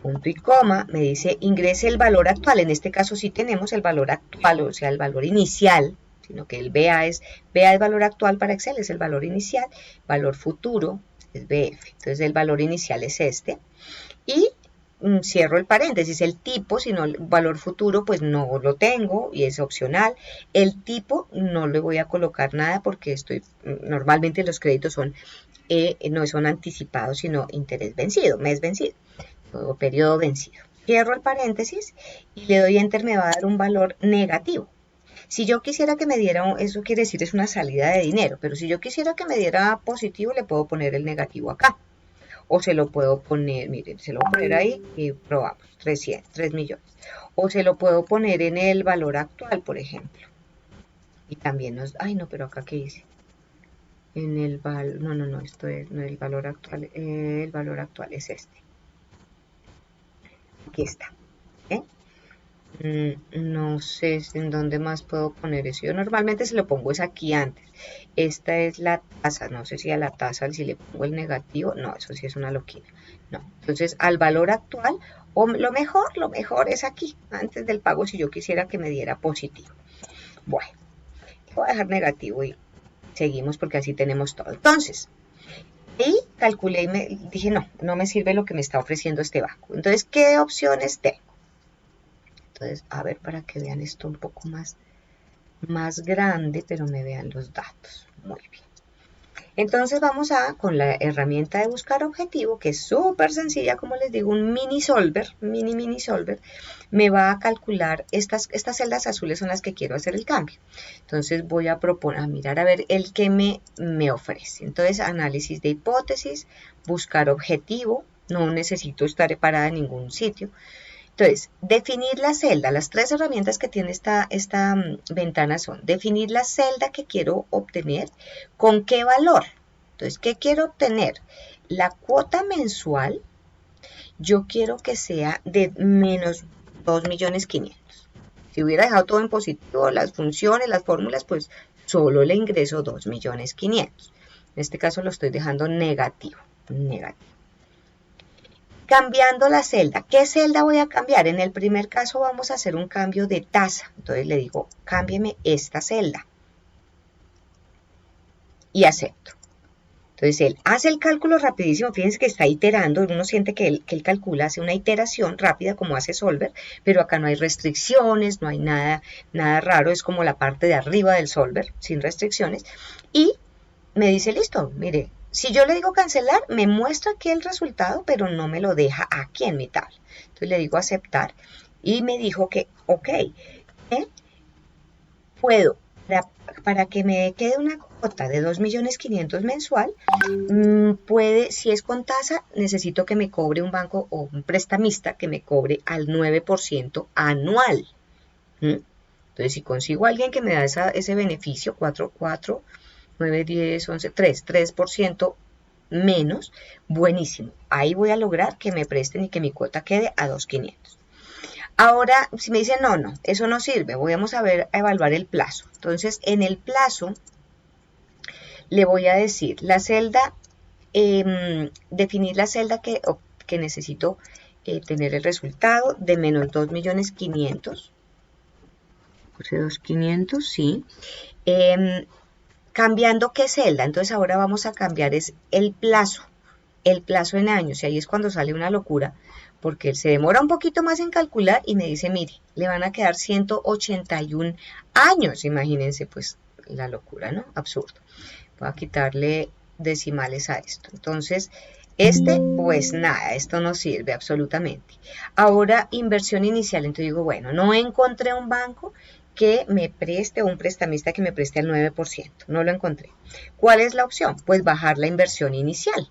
Punto y coma, me dice ingrese el valor actual. En este caso sí tenemos el valor actual, o sea, el valor inicial, sino que el BA es valor actual para Excel, es el valor inicial, valor futuro es BF. Entonces el valor inicial es este. Y cierro el paréntesis, el tipo, sino el valor futuro, pues no lo tengo y es opcional. El tipo no le voy a colocar nada porque normalmente los créditos no son anticipados, sino interés vencido, mes vencido o periodo vencido. Cierro el paréntesis y le doy enter, me va a dar un valor negativo. Si yo quisiera que me diera, eso quiere decir es una salida de dinero, pero si yo quisiera que me diera positivo, le puedo poner el negativo acá. O se lo puedo poner, miren, se lo voy a poner ahí y probamos, 3 millones. O se lo puedo poner en el valor actual, por ejemplo. Y también ay no, pero acá ¿qué dice? En el valor, no, esto es, no es el valor actual es este. Aquí está. No sé en dónde más puedo poner eso. Yo normalmente se lo pongo es aquí antes. Esta es la tasa. No sé si a la tasa, si le pongo el negativo. No, eso sí es una loquina. No. Entonces, al valor actual, o lo mejor es aquí, antes del pago, si yo quisiera que me diera positivo. Bueno, voy a dejar negativo y seguimos porque así tenemos todo. Entonces, y calculé y dije, no me sirve lo que me está ofreciendo este banco. Entonces, ¿qué opciones tengo? Entonces, a ver, para que vean esto un poco más grande, pero me vean los datos. Muy bien. Entonces vamos con la herramienta de buscar objetivo, que es súper sencilla, como les digo, un mini solver, mini solver, me va a calcular, estas celdas azules son las que quiero hacer el cambio. Entonces voy a mirar a ver el que me ofrece. Entonces, análisis de hipótesis, buscar objetivo, no necesito estar parada en ningún sitio. Entonces, definir la celda. Las tres herramientas que tiene esta ventana son definir la celda que quiero obtener, con qué valor. Entonces, ¿qué quiero obtener? La cuota mensual, yo quiero que sea de menos 2.500.000. Si hubiera dejado todo en positivo, las funciones, las fórmulas, pues solo le ingreso 2.500.000. En este caso lo estoy dejando negativo. Cambiando la celda. ¿Qué celda voy a cambiar? En el primer caso vamos a hacer un cambio de tasa. Entonces le digo, cámbieme esta celda. Y acepto. Entonces él hace el cálculo rapidísimo. Fíjense que está iterando. Uno siente que él calcula, hace una iteración rápida como hace Solver. Pero acá no hay restricciones, no hay nada raro. Es como la parte de arriba del Solver, sin restricciones. Y me dice, listo, mire. Si yo le digo cancelar, me muestra aquí el resultado, pero no me lo deja aquí en mi tabla. Entonces le digo aceptar y me dijo que, ok, puedo, para que me quede una cuota de 2.500.000 mensual, si es con tasa, necesito que me cobre un banco o un prestamista que me cobre al 9% anual. Entonces, si consigo a alguien que me da ese beneficio, 9, 10, 11, 3% menos, buenísimo. Ahí voy a lograr que me presten y que mi cuota quede a 2.500. Ahora, si me dicen, no, eso no sirve, vamos a evaluar el plazo. Entonces, en el plazo, le voy a decir, la celda, definir la celda que necesito tener el resultado de menos 2.500.000. Puse 2.500, sí. Cambiando qué celda, entonces ahora vamos a cambiar es el plazo en años, y ahí es cuando sale una locura, porque él se demora un poquito más en calcular y me dice, mire, le van a quedar 181 años, imagínense, pues la locura, ¿no? Absurdo. Voy a quitarle decimales a esto. Entonces, pues nada, esto no sirve absolutamente. Ahora, inversión inicial, entonces digo, bueno, no encontré un banco que me preste o un prestamista que me preste al 9%. No lo encontré. ¿Cuál es la opción? Pues bajar la inversión inicial.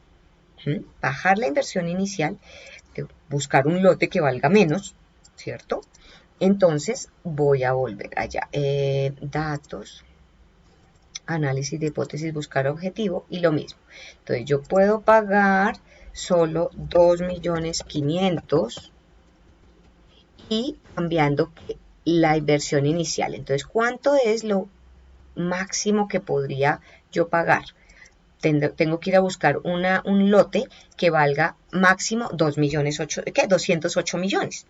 Bajar la inversión inicial, buscar un lote que valga menos, ¿cierto? Entonces voy a volver allá. Datos, análisis de hipótesis, buscar objetivo y lo mismo. Entonces yo puedo pagar solo 2.500.000. y cambiando la inversión inicial. Entonces, ¿cuánto es lo máximo que podría yo pagar? Tengo que ir a buscar un lote que valga máximo 208 millones.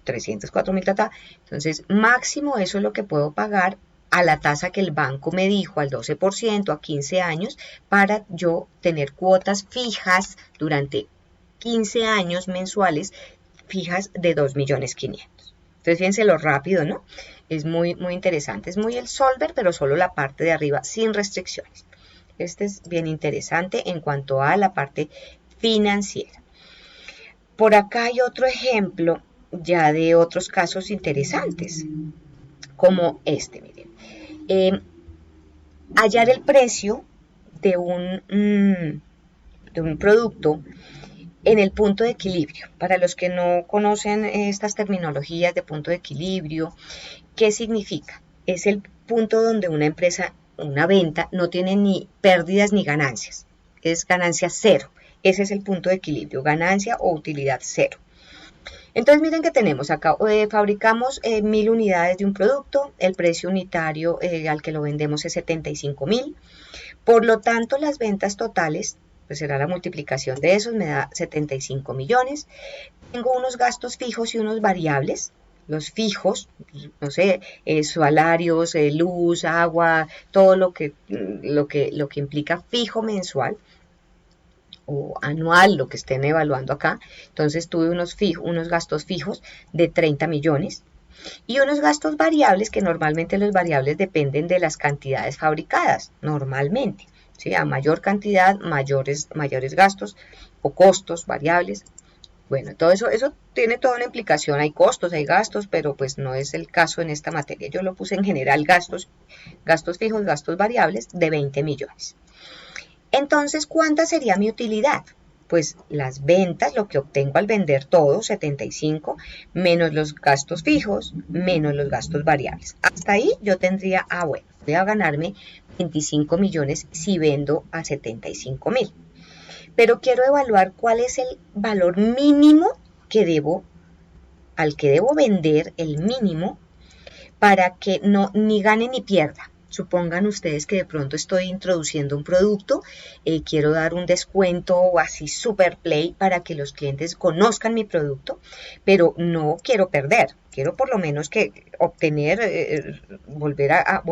304.000, entonces máximo eso es lo que puedo pagar a la tasa que el banco me dijo, al 12%, a 15 años, para yo tener cuotas fijas durante 15 años mensuales, fijas de 2.500.000. Entonces fíjense lo rápido, ¿no? Es muy, muy interesante, es muy el solver, pero solo la parte de arriba, sin restricciones. Este es bien interesante en cuanto a la parte financiera. Por acá hay otro ejemplo ya de otros casos interesantes, como este, miren. Hallar el precio de un producto en el punto de equilibrio. Para los que no conocen estas terminologías de punto de equilibrio, ¿qué significa? Es el punto donde una empresa, una venta, no tiene ni pérdidas ni ganancias. Es ganancia cero. Ese es el punto de equilibrio, ganancia o utilidad cero. Entonces miren que tenemos acá, fabricamos 1.000 unidades de un producto, el precio unitario al que lo vendemos es 75.000, por lo tanto las ventas totales, pues será la multiplicación de esos, me da 75 millones, tengo unos gastos fijos y unos variables. Los fijos, no sé, salarios, luz, agua, todo lo que implica fijo mensual o anual, lo que estén evaluando acá. Entonces tuve unos gastos fijos de 30 millones y unos gastos variables, que normalmente los variables dependen de las cantidades fabricadas, normalmente. ¿Sí? A mayor cantidad, mayores gastos o costos variables. Bueno, todo eso tiene toda una implicación, hay costos, hay gastos, pero pues no es el caso en esta materia. Yo lo puse en general gastos fijos, gastos variables de 20 millones. Entonces, ¿cuánta sería mi utilidad? Pues las ventas, lo que obtengo al vender todo, 75, menos los gastos fijos, menos los gastos variables. Hasta ahí yo tendría, bueno, voy a ganarme 25 millones si vendo a 75.000. Pero quiero evaluar cuál es el valor mínimo al que debo vender, el mínimo, para que ni gane ni pierda. Supongan ustedes que de pronto estoy introduciendo un producto, quiero dar un descuento así super play para que los clientes conozcan mi producto, pero no quiero perder, quiero por lo menos que obtener, volver a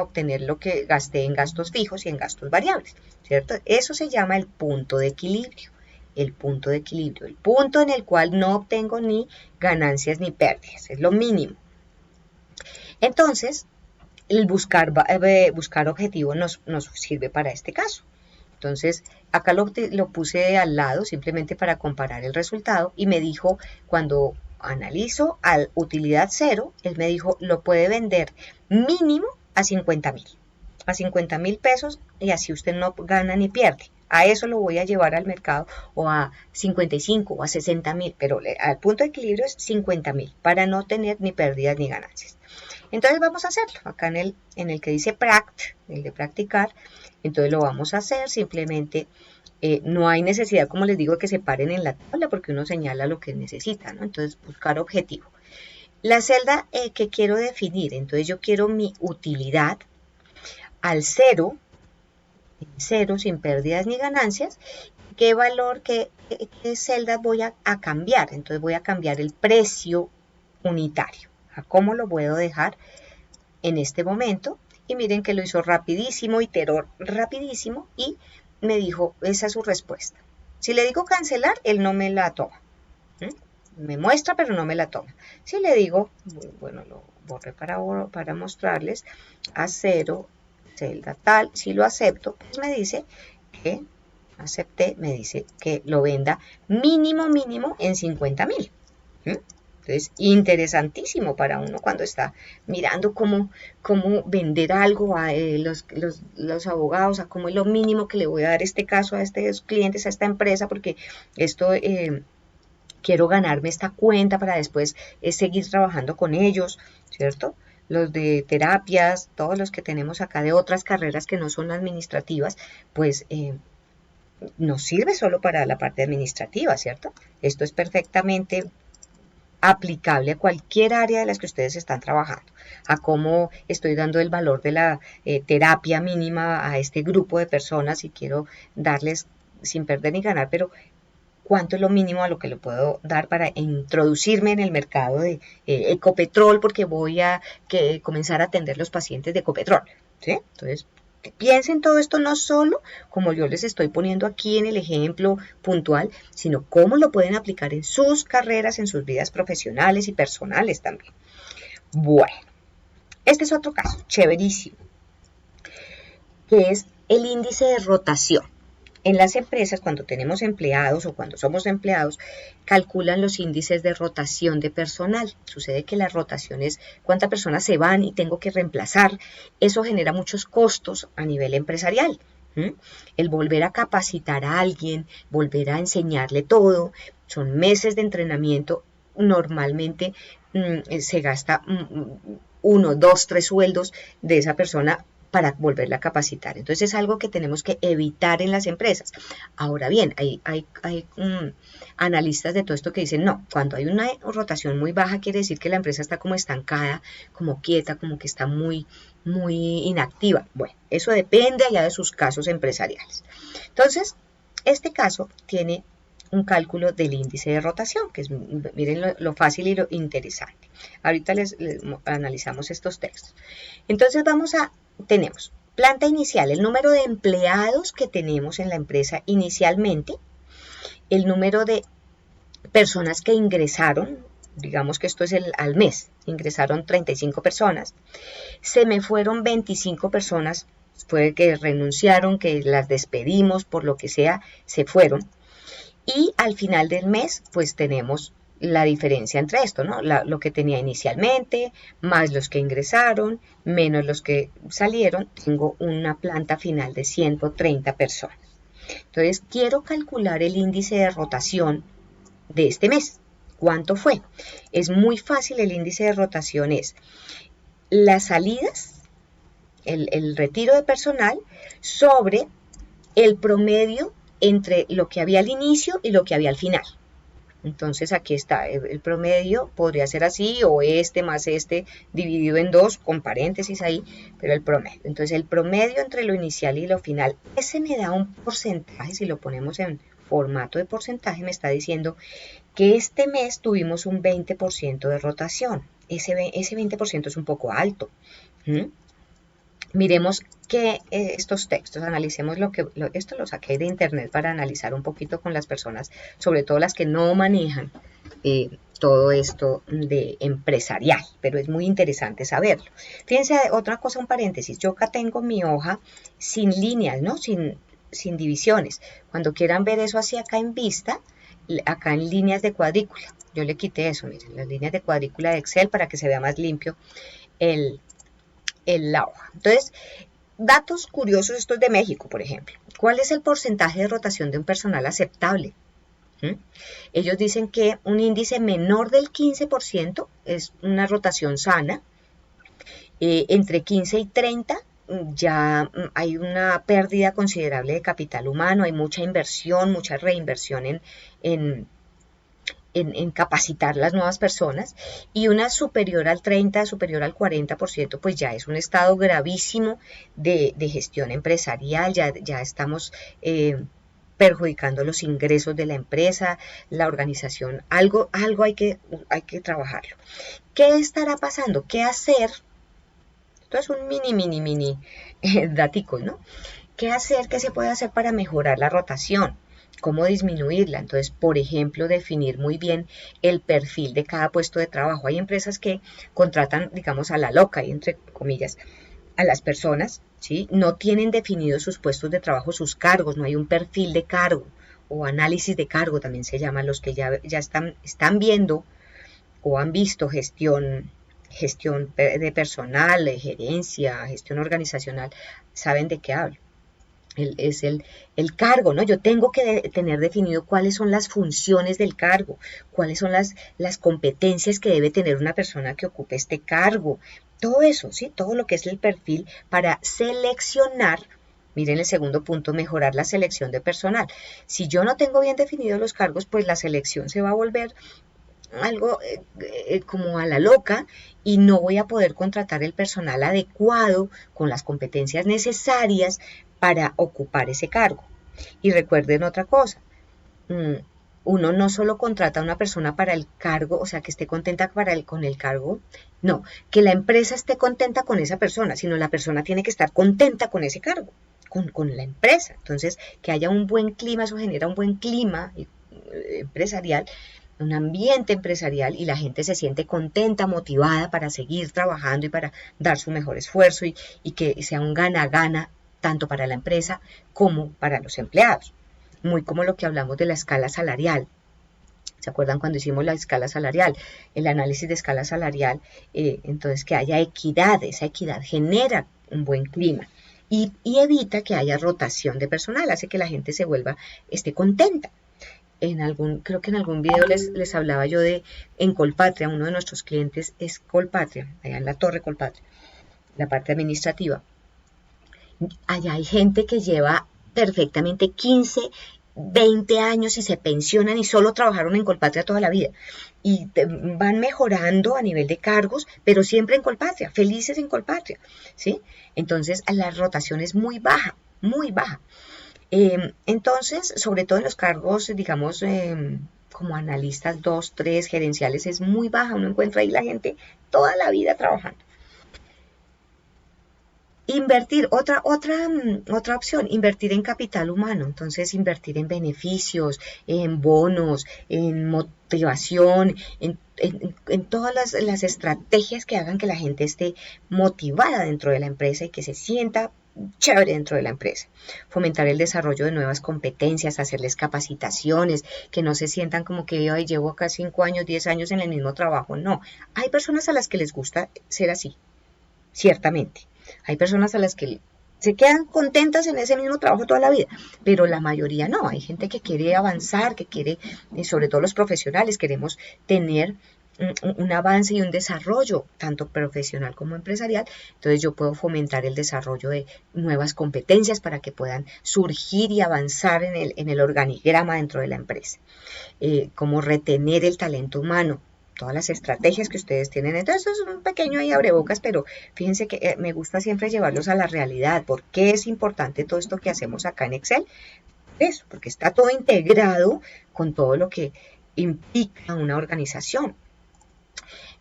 obtener lo que gasté en gastos fijos y en gastos variables, ¿cierto? Eso se llama el punto de equilibrio. El punto de equilibrio, el punto en el cual no obtengo ni ganancias ni pérdidas, es lo mínimo. Entonces, el buscar objetivo nos sirve para este caso. Entonces, acá lo puse al lado simplemente para comparar el resultado y me dijo, cuando analizo a utilidad cero, él me dijo, lo puede vender mínimo a 50.000. A 50.000 pesos y así usted no gana ni pierde. A eso lo voy a llevar al mercado o a 55 o a 60.000, pero al punto de equilibrio es 50.000 para no tener ni pérdidas ni ganancias. Entonces vamos a hacerlo, acá en el que dice Pract, el de practicar, entonces lo vamos a hacer, simplemente no hay necesidad, como les digo, que se paren en la tabla porque uno señala lo que necesita, ¿no? Entonces buscar objetivo. La celda que quiero definir, entonces yo quiero mi utilidad al cero sin pérdidas ni ganancias, ¿qué valor, qué celdas voy a cambiar? Entonces voy a cambiar el precio unitario. ¿Cómo lo puedo dejar en este momento? Y miren que lo hizo rapidísimo, iteró rapidísimo y me dijo, esa es su respuesta. Si le digo cancelar, él no me la toma. Me muestra, pero no me la toma. Si le digo, bueno, lo borré para mostrarles, a 0, celda tal, si lo acepto, pues me dice que acepté, me dice que lo venda mínimo en 50.000. Entonces, interesantísimo para uno cuando está mirando cómo vender algo a los abogados, a cómo es lo mínimo que le voy a dar este caso a estos clientes, a esta empresa, porque esto quiero ganarme esta cuenta para después seguir trabajando con ellos, ¿cierto? Los de terapias, todos los que tenemos acá de otras carreras que no son administrativas, pues nos sirve solo para la parte administrativa, ¿cierto? Esto es perfectamente aplicable a cualquier área de las que ustedes están trabajando, a cómo estoy dando el valor de la terapia mínima a este grupo de personas y quiero darles, sin perder ni ganar, pero cuánto es lo mínimo a lo que le puedo dar para introducirme en el mercado de Ecopetrol, porque voy a comenzar a atender los pacientes de Ecopetrol, ¿sí? Entonces, que piensen todo esto no solo como yo les estoy poniendo aquí en el ejemplo puntual, sino cómo lo pueden aplicar en sus carreras, en sus vidas profesionales y personales también. Bueno, este es otro caso, chéverísimo, que es el índice de rotación. En las empresas, cuando tenemos empleados o cuando somos empleados, calculan los índices de rotación de personal. Sucede que la rotación es cuántas personas se van y tengo que reemplazar. Eso genera muchos costos a nivel empresarial. El volver a capacitar a alguien, volver a enseñarle todo, son meses de entrenamiento. Normalmente se gasta 1, 2, 3 sueldos de esa persona para volverla a capacitar. Entonces es algo que tenemos que evitar en las empresas. Ahora bien, hay analistas de todo esto que dicen, no, cuando hay una rotación muy baja quiere decir que la empresa está como estancada, como quieta, como que está muy inactiva. Bueno, eso depende allá de sus casos empresariales. Entonces, este caso tiene un cálculo del índice de rotación, que es, miren lo fácil y lo interesante. Ahorita les analizamos estos textos. Entonces tenemos planta inicial, el número de empleados que tenemos en la empresa inicialmente, el número de personas que ingresaron, digamos que esto es al mes, ingresaron 35 personas, se me fueron 25 personas, fue que renunciaron, que las despedimos, por lo que sea, se fueron, y al final del mes, pues tenemos la diferencia entre esto, ¿no? Lo que tenía inicialmente, más los que ingresaron, menos los que salieron, tengo una planta final de 130 personas. Entonces, quiero calcular el índice de rotación de este mes. ¿Cuánto fue? Es muy fácil, el índice de rotación es las salidas, el retiro de personal, sobre el promedio entre lo que había al inicio y lo que había al final. Entonces aquí está, el promedio podría ser así, o este más este dividido en 2, con paréntesis ahí, pero el promedio. Entonces el promedio entre lo inicial y lo final, ese me da un porcentaje, si lo ponemos en formato de porcentaje, me está diciendo que este mes tuvimos un 20% de rotación. Ese 20% es un poco alto. Miremos que estos textos, analicemos esto lo saqué de internet para analizar un poquito con las personas, sobre todo las que no manejan todo esto de empresarial, pero es muy interesante saberlo. Fíjense, otra cosa, un paréntesis, yo acá tengo mi hoja sin líneas, ¿no? Sin divisiones. Cuando quieran ver eso así acá en vista, acá en líneas de cuadrícula, yo le quité eso, miren, las líneas de cuadrícula de Excel para que se vea más limpio la hoja. Entonces, datos curiosos, esto es de México, por ejemplo. ¿Cuál es el porcentaje de rotación de un personal aceptable? Ellos dicen que un índice menor del 15% es una rotación sana. Entre 15 y 30 ya hay una pérdida considerable de capital humano, hay mucha inversión, mucha reinversión en capacitar las nuevas personas, y una superior al 30, superior al 40%, pues ya es un estado gravísimo de gestión empresarial, ya estamos perjudicando los ingresos de la empresa, la organización, algo hay que trabajarlo. ¿Qué estará pasando? ¿Qué hacer? Esto es un mini datico, ¿no? ¿Qué hacer? ¿Qué se puede hacer para mejorar la rotación? ¿Cómo disminuirla? Entonces, por ejemplo, definir muy bien el perfil de cada puesto de trabajo. Hay empresas que contratan, digamos, a la loca, y entre comillas, a las personas, ¿sí? No tienen definidos sus puestos de trabajo, sus cargos, no hay un perfil de cargo, o análisis de cargo también se llama, los que ya están viendo o han visto gestión de personal, de gerencia, gestión organizacional, saben de qué hablo. Es el cargo, ¿no? Yo tengo que tener definido cuáles son las funciones del cargo, cuáles son las competencias que debe tener una persona que ocupe este cargo. Todo eso, ¿sí? Todo lo que es el perfil para seleccionar. Miren el segundo punto, mejorar la selección de personal. Si yo no tengo bien definidos los cargos, pues la selección se va a volver algo como a la loca y no voy a poder contratar el personal adecuado con las competencias necesarias para ocupar ese cargo. Y recuerden otra cosa, uno no solo contrata a una persona para el cargo, o sea, que esté contenta con el cargo, no, que la empresa esté contenta con esa persona, sino la persona tiene que estar contenta con ese cargo, con la empresa. Entonces, que haya un buen clima, eso genera un buen clima empresarial, un ambiente empresarial y la gente se siente contenta, motivada para seguir trabajando y para dar su mejor esfuerzo y que sea un gana-gana tanto para la empresa como para los empleados. Muy como lo que hablamos de la escala salarial. ¿Se acuerdan cuando hicimos la escala salarial? El análisis de escala salarial, entonces que haya equidad, esa equidad genera un buen clima y evita que haya rotación de personal, hace que la gente esté contenta. Creo que en algún video les hablaba yo en Colpatria, uno de nuestros clientes es Colpatria, allá en la Torre Colpatria, la parte administrativa. Allá hay gente que lleva perfectamente 15, 20 años y se pensionan y solo trabajaron en Colpatria toda la vida. Y van mejorando a nivel de cargos, pero siempre en Colpatria, felices en Colpatria, ¿sí? Entonces la rotación es muy baja, muy baja. Entonces, sobre todo en los cargos, digamos, como analistas 2, 3, gerenciales, es muy baja. Uno encuentra ahí la gente toda la vida trabajando. Invertir, otra opción, invertir en capital humano. Entonces, invertir en beneficios, en bonos, en motivación, en todas las estrategias que hagan que la gente esté motivada dentro de la empresa y que se sienta chévere dentro de la empresa. Fomentar el desarrollo de nuevas competencias, hacerles capacitaciones, que no se sientan como que ay, llevo acá 5 años, 10 años en el mismo trabajo. No, hay personas a las que les gusta ser así, ciertamente. Hay personas a las que se quedan contentas en ese mismo trabajo toda la vida, pero la mayoría no. Hay gente que quiere avanzar, que quiere, sobre todo los profesionales, queremos tener un avance y un desarrollo, tanto profesional como empresarial. Entonces yo puedo fomentar el desarrollo de nuevas competencias para que puedan surgir y avanzar en el organigrama dentro de la empresa. Como retener el talento humano, todas las estrategias que ustedes tienen. Entonces es un pequeño ahí abrebocas, pero fíjense que me gusta siempre llevarlos a la realidad. ¿Por qué es importante todo esto que hacemos acá en Excel? Eso, porque está todo integrado con todo lo que implica una organización.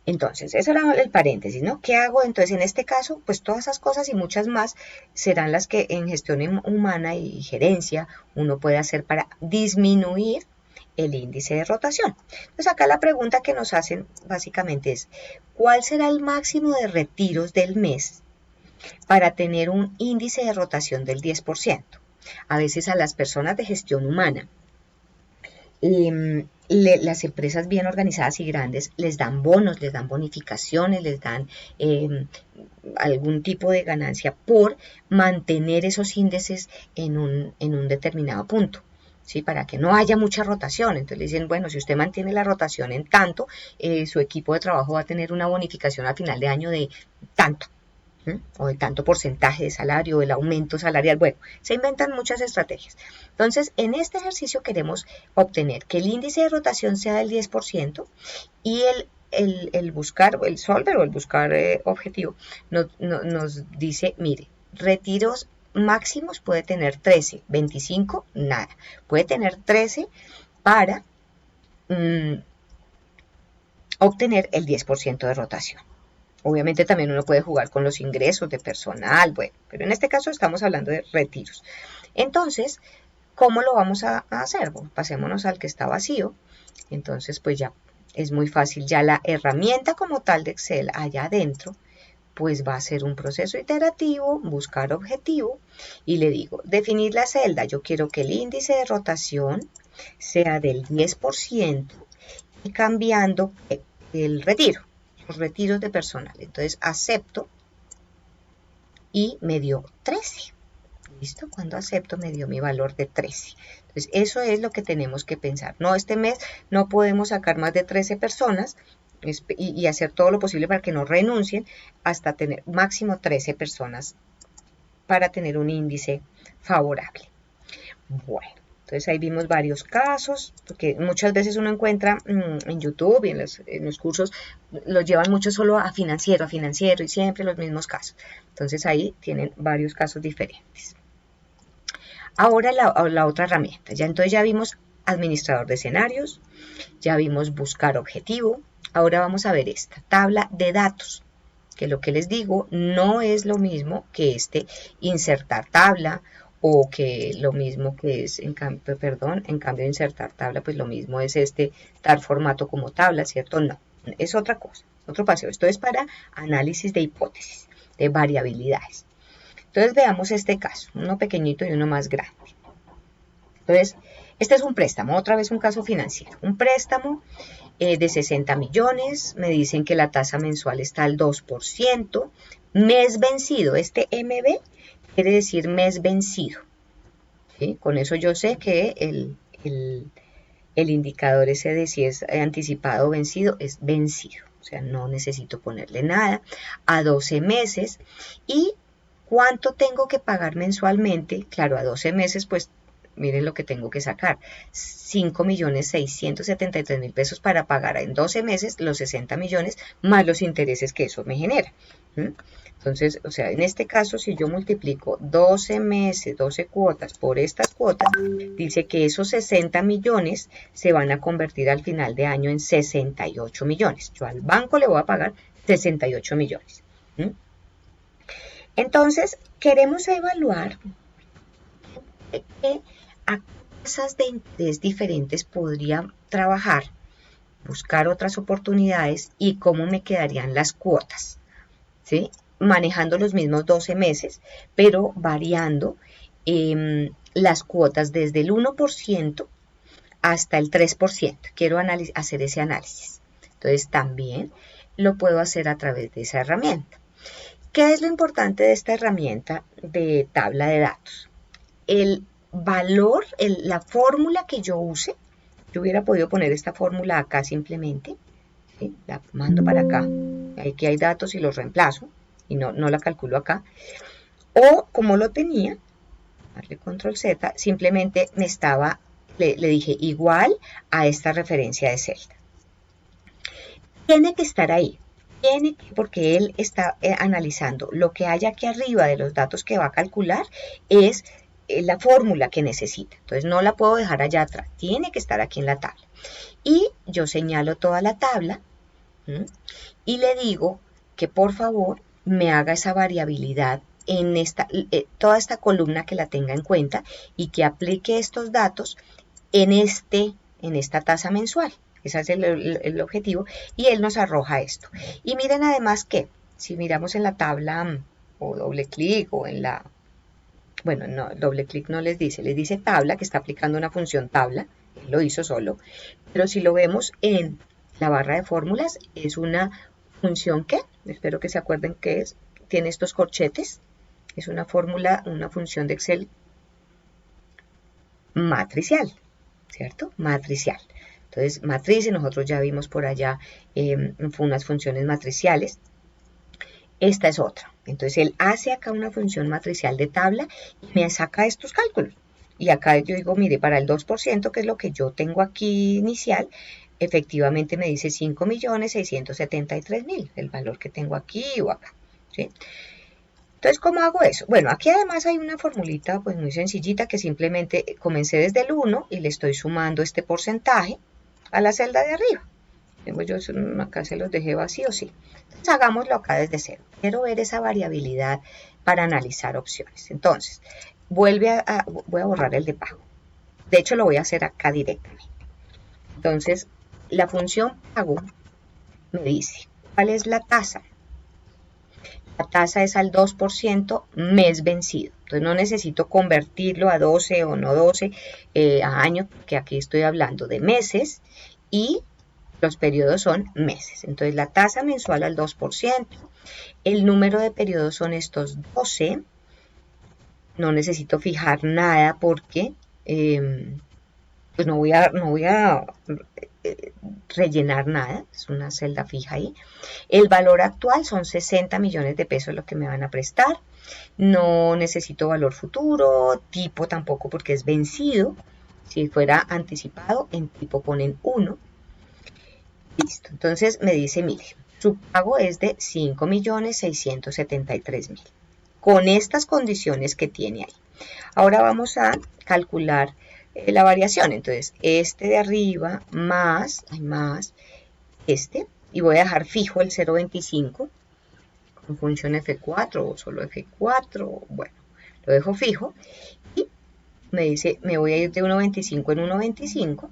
Entonces, eso era el paréntesis, ¿no? ¿Qué hago? Entonces, en este caso, pues todas esas cosas y muchas más serán las que en gestión humana y gerencia uno puede hacer para disminuir el índice de rotación. Entonces, acá la pregunta que nos hacen básicamente es, ¿cuál será el máximo de retiros del mes para tener un índice de rotación del 10%? A veces a las personas de gestión humana, las empresas bien organizadas y grandes les dan bonos, les dan bonificaciones, les dan algún tipo de ganancia por mantener esos índices en un determinado punto, ¿sí? Para que no haya mucha rotación. Entonces le dicen, bueno, si usted mantiene la rotación en tanto, su equipo de trabajo va a tener una bonificación a final de año de tanto, o de tanto porcentaje de salario, el aumento salarial. Bueno, se inventan muchas estrategias. Entonces, en este ejercicio queremos obtener que el índice de rotación sea del 10% y el buscar, el solver o el buscar objetivo nos dice, mire, retiros máximos puede tener 13, 25, nada. Puede tener 13 para obtener el 10% de rotación. Obviamente también uno puede jugar con los ingresos de personal, bueno, pero en este caso estamos hablando de retiros. Entonces, ¿cómo lo vamos a hacer? Bueno, pasémonos al que está vacío. Entonces, pues ya es muy fácil. Ya la herramienta como tal de Excel allá adentro, pues va a ser un proceso iterativo, buscar objetivo y le digo, definir la celda. Yo quiero que el índice de rotación sea del 10% y cambiando el retiro. Los retiros de personal. Entonces acepto y me dio 13. ¿Listo? Cuando acepto me dio mi valor de 13. Entonces eso es lo que tenemos que pensar. No, este mes no podemos sacar más de 13 personas y hacer todo lo posible para que no renuncien hasta tener máximo 13 personas para tener un índice favorable. Bueno. Entonces ahí vimos varios casos, porque muchas veces uno encuentra en YouTube y en los cursos, los llevan mucho solo a financiero y siempre los mismos casos. Entonces ahí tienen varios casos diferentes. Ahora la otra herramienta, entonces ya vimos administrador de escenarios, ya vimos buscar objetivo, ahora vamos a ver esta tabla de datos, que lo que les digo no es lo mismo que insertar tabla, o que lo mismo que es, en cambio de insertar tabla, pues lo mismo es dar formato como tabla, ¿cierto? No, es otra cosa, otro paseo. Esto es para análisis de hipótesis, de variabilidades. Entonces veamos este caso, uno pequeñito y uno más grande. Entonces, este es un préstamo, otra vez un caso financiero. Un préstamo de 60 millones, me dicen que la tasa mensual está al 2%, mes vencido, este MB quiere decir mes vencido. ¿Sí? Con eso yo sé que el indicador ese de si es anticipado o vencido es vencido. O sea, no necesito ponerle nada. A 12 meses. ¿Y cuánto tengo que pagar mensualmente? Claro, a 12 meses, pues miren lo que tengo que sacar. 5.673.000 pesos para pagar en 12 meses los 60 millones más los intereses que eso me genera. Entonces, o sea, en este caso, si yo multiplico 12 meses, 12 cuotas por estas cuotas, dice que esos 60 millones se van a convertir al final de año en 68 millones. Yo al banco le voy a pagar 68 millones. Entonces, queremos evaluar a tasas de interés diferentes podría trabajar, buscar otras oportunidades y cómo me quedarían las cuotas, ¿sí? Manejando los mismos 12 meses, pero variando las cuotas desde el 1% hasta el 3%. Quiero hacer ese análisis. Entonces también lo puedo hacer a través de esa herramienta. ¿Qué es lo importante de esta herramienta de tabla de datos? El valor, la fórmula que yo use, yo hubiera podido poner esta fórmula acá simplemente, ¿sí? La mando para acá, aquí hay datos y los reemplazo, y no la calculo acá, o como lo tenía, darle control Z, simplemente le dije igual a esta referencia de celda. Tiene que estar ahí, porque él está analizando lo que hay aquí arriba de los datos que va a calcular, es la fórmula que necesita. Entonces no la puedo dejar allá atrás, tiene que estar aquí en la tabla. Y yo señalo toda la tabla y le digo que por favor me haga esa variabilidad en toda esta columna, que la tenga en cuenta y que aplique estos datos en esta tasa mensual. Ese es el objetivo, y él nos arroja esto. Y miren además que si miramos en la tabla o doble clic o en la... Bueno, no, doble clic no les dice tabla, que está aplicando una función tabla, él lo hizo solo, pero si lo vemos en la barra de fórmulas, es una función que, espero que se acuerden que tiene estos corchetes, es una fórmula, una función de Excel matricial, ¿cierto? Matricial. Entonces, matriz, y nosotros ya vimos por allá unas funciones matriciales. Esta es otra. Entonces, él hace acá una función matricial de tabla y me saca estos cálculos. Y acá yo digo, mire, para el 2%, que es lo que yo tengo aquí inicial, efectivamente me dice 5.673.000, el valor que tengo aquí o acá, ¿sí? Entonces, ¿cómo hago eso? Bueno, aquí además hay una formulita pues muy sencillita, que simplemente comencé desde el 1 y le estoy sumando este porcentaje a la celda de arriba. Yo acá se los dejé vacíos, sí. Entonces, hagámoslo acá desde cero. Quiero ver esa variabilidad para analizar opciones. Entonces, voy a borrar el de pago. De hecho, lo voy a hacer acá directamente. Entonces, la función pago me dice, ¿cuál es la tasa? La tasa es al 2% mes vencido. Entonces no necesito convertirlo a 12 o no 12 a año, porque aquí estoy hablando de meses y los periodos son meses. Entonces la tasa mensual al 2%. El número de periodos son estos 12. No necesito fijar nada porque pues no voy a rellenar nada, es una celda fija ahí. El valor actual son 60 millones de pesos lo que me van a prestar. No necesito valor futuro, tipo tampoco porque es vencido, Si fuera anticipado, en tipo ponen 1. Listo. Entonces me dice, mire, su pago es de 5.673.000. Con estas condiciones que tiene ahí. Ahora vamos a calcular la variación. Entonces, este de arriba más este, y voy a dejar fijo el 0.25 con función F4 o solo F4, bueno, lo dejo fijo y me dice, me voy a ir de 1.25 en 1.25.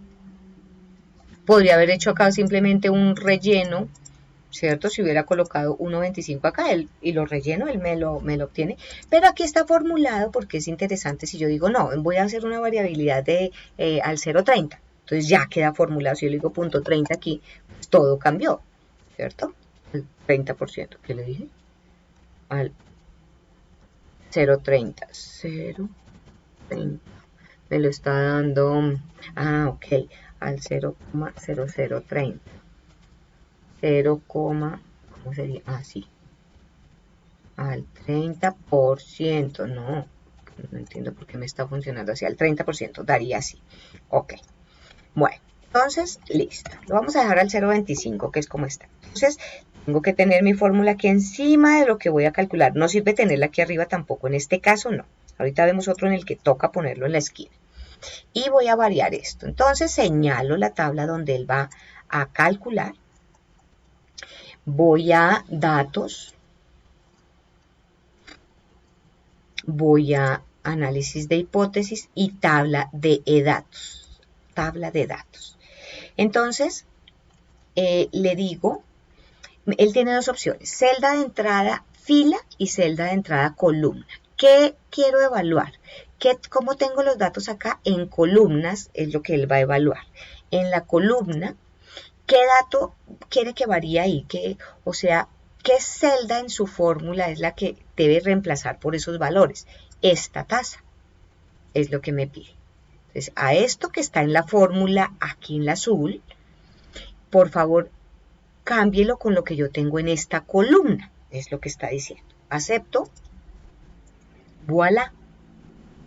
Podría haber hecho acá simplemente un relleno, ¿cierto? Si hubiera colocado 1.25 acá y lo relleno, él me lo obtiene. Pero aquí está formulado porque es interesante si yo digo, no, voy a hacer una variabilidad de al 0.30. Entonces ya queda formulado. Si yo le digo punto 30 aquí, pues todo cambió, ¿cierto? El 30%, ¿qué le dije? Al 0.30. 0.30. Me lo está dando, ok, al 0,0030. 0, ¿cómo sería? Sí. Al 30%, no entiendo por qué me está funcionando así, al 30%, daría así. Ok, bueno, entonces, listo. Lo vamos a dejar al 0.25, que es como está. Entonces, tengo que tener mi fórmula aquí encima de lo que voy a calcular. No sirve tenerla aquí arriba tampoco, en este caso no. Ahorita vemos otro en el que toca ponerlo en la esquina. Y voy a variar esto. Entonces, señalo la tabla donde él va a calcular. Voy a datos, voy a análisis de hipótesis y tabla de datos. Tabla de datos. Entonces, le digo, él tiene dos opciones, celda de entrada fila y celda de entrada columna. ¿Qué quiero evaluar? ¿Cómo tengo los datos acá? En columnas es lo que él va a evaluar. En la columna, ¿qué dato quiere que varíe ahí? O sea, ¿qué celda en su fórmula es la que debe reemplazar por esos valores? Esta tasa es lo que me pide. Entonces, a esto que está en la fórmula, aquí en la azul, por favor, cámbielo con lo que yo tengo en esta columna. Es lo que está diciendo. Acepto. Voilà.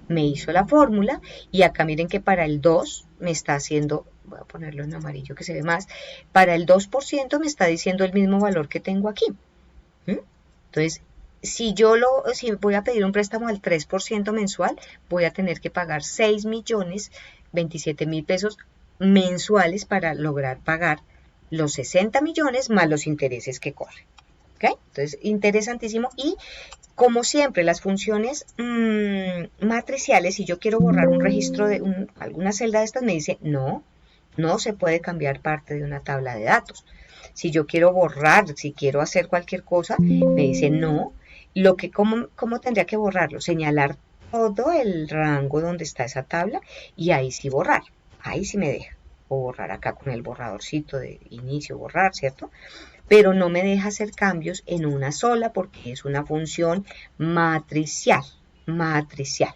Me hizo la fórmula y acá miren que para el 2 me está haciendo, voy a ponerlo en amarillo que se ve más, para el 2% me está diciendo el mismo valor que tengo aquí. Entonces, si voy a pedir un préstamo al 3% mensual, voy a tener que pagar 6.027.000 pesos mensuales para lograr pagar los 60 millones más los intereses que corren. ¿Okay? Entonces, interesantísimo. Y como siempre, las funciones matriciales, si yo quiero borrar un registro de alguna celda de estas, me dice no se puede cambiar parte de una tabla de datos. Si yo quiero borrar, si quiero hacer cualquier cosa, me dice no. ¿Cómo tendría que borrarlo? Señalar todo el rango donde está esa tabla y ahí sí borrar. Ahí sí me deja. O borrar acá con el borradorcito de inicio, borrar, ¿cierto? Pero no me deja hacer cambios en una sola porque es una función matricial,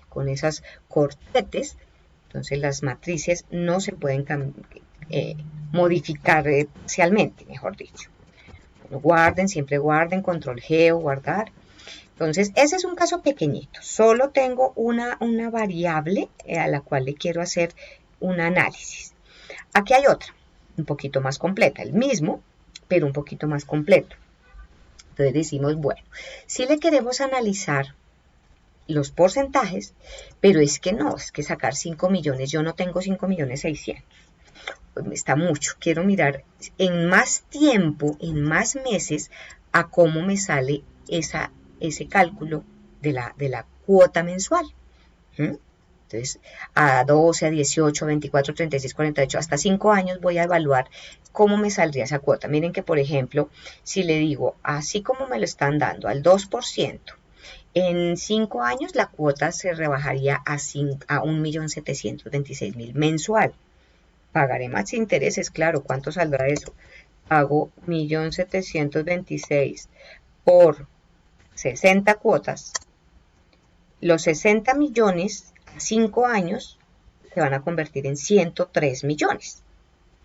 con esas corchetes. Entonces las matrices no se pueden modificar parcialmente, mejor dicho. Guarden, siempre guarden, control G o guardar. Entonces ese es un caso pequeñito, solo tengo una variable a la cual le quiero hacer un análisis. Aquí hay otra, un poquito más completa, el mismo, pero un poquito más completo. Entonces decimos, bueno, si le queremos analizar los porcentajes, pero es que sacar 5 millones, yo no tengo 5.600.000, pues me está mucho, quiero mirar en más tiempo, en más meses, a cómo me sale ese cálculo de la cuota mensual. Entonces, a 12, a 18, 24, 36, 48, hasta 5 años voy a evaluar cómo me saldría esa cuota. Miren que, por ejemplo, si le digo, así como me lo están dando al 2%, en 5 años la cuota se rebajaría a 1.726.000 mensual. Pagaré más intereses, claro. ¿Cuánto saldrá eso? Hago 1.726.000 por 60 cuotas. Los 60 millones a 5 años se van a convertir en 103 millones.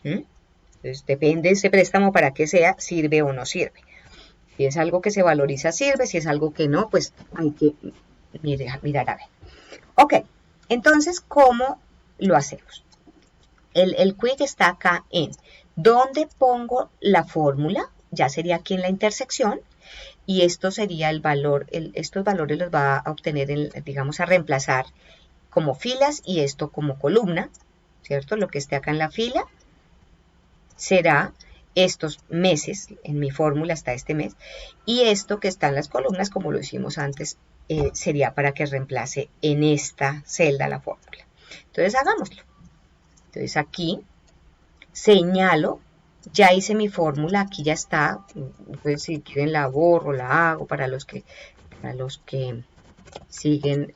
Entonces, depende de ese préstamo para qué sea, sirve o no sirve. Si es algo que se valoriza, sirve. Si es algo que no, pues hay que mirar a ver. Ok, entonces, ¿cómo lo hacemos. El quick está acá en donde pongo la fórmula, ya sería aquí en la intersección, y esto sería el valor, estos valores los va a obtener, digamos, a reemplazar como filas y esto como columna, ¿cierto? Lo que esté acá en la fila será estos meses, en mi fórmula está este mes, y esto que está en las columnas, como lo hicimos antes, sería para que reemplace en esta celda la fórmula. Entonces hagámoslo. Entonces aquí señalo, ya hice mi fórmula, aquí ya está, pues si quieren la borro, la hago para los que siguen,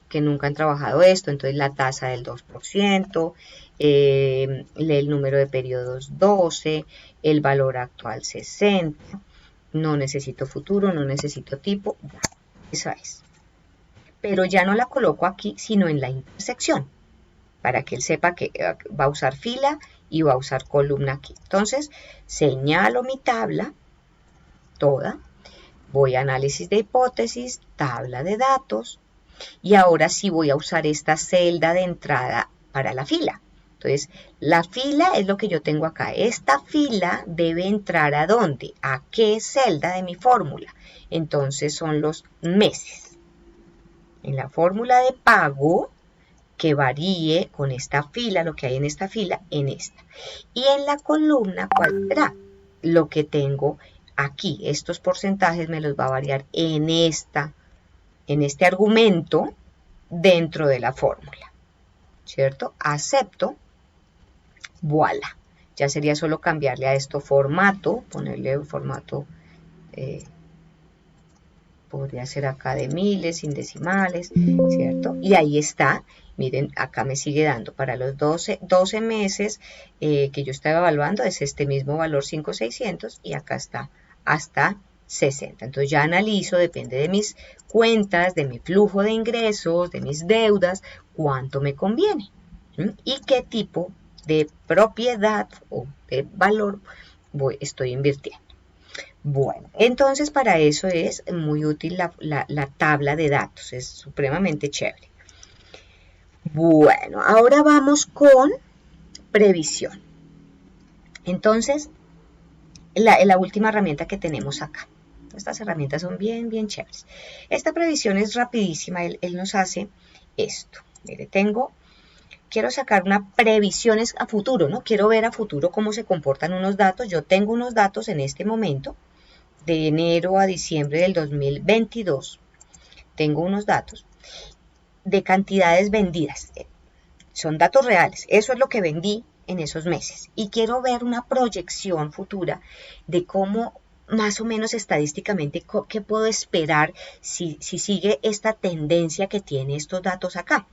que nunca han trabajado esto, entonces la tasa del 2%, el número de periodos 12, el valor actual 60, no necesito futuro, no necesito tipo, ya, esa es. Pero ya no la coloco aquí, sino en la intersección, para que él sepa que va a usar fila y va a usar columna aquí. Entonces, señalo mi tabla, toda, voy a análisis de hipótesis, tabla de datos, y ahora sí voy a usar esta celda de entrada para la fila. Entonces, la fila es lo que yo tengo acá. Esta fila debe entrar ¿a dónde? ¿A qué celda de mi fórmula? Entonces, son los meses. En la fórmula de pago, que varíe con esta fila, lo que hay en esta fila, en esta. Y en la columna, ¿cuál será? Lo que tengo aquí. Estos porcentajes me los va a variar en este argumento dentro de la fórmula, ¿cierto? Acepto, voilà. Ya sería solo cambiarle a esto formato, ponerle un formato, podría ser acá de miles, sin decimales, ¿cierto? Y ahí está, miren, acá me sigue dando para los 12 meses que yo estaba evaluando, es este mismo valor 5,600 y acá está hasta 60. Entonces ya analizo, depende de mis cuentas, de mi flujo de ingresos, de mis deudas, cuánto me conviene y qué tipo de propiedad o de valor estoy invirtiendo. Bueno, entonces para eso es muy útil la tabla de datos, es supremamente chévere. Bueno, ahora vamos con previsión. Entonces, la última herramienta que tenemos acá. Estas herramientas son bien chéveres. Esta previsión es rapidísima, él nos hace esto. Mire, quiero sacar una previsiones a futuro, ¿no? Quiero ver a futuro cómo se comportan unos datos. Yo tengo unos datos en este momento, de enero a diciembre del 2022. Tengo unos datos de cantidades vendidas. Son datos reales. Eso es lo que vendí en esos meses. Y quiero ver una proyección futura de cómo más o menos estadísticamente qué puedo esperar si sigue esta tendencia que tiene estos datos acá.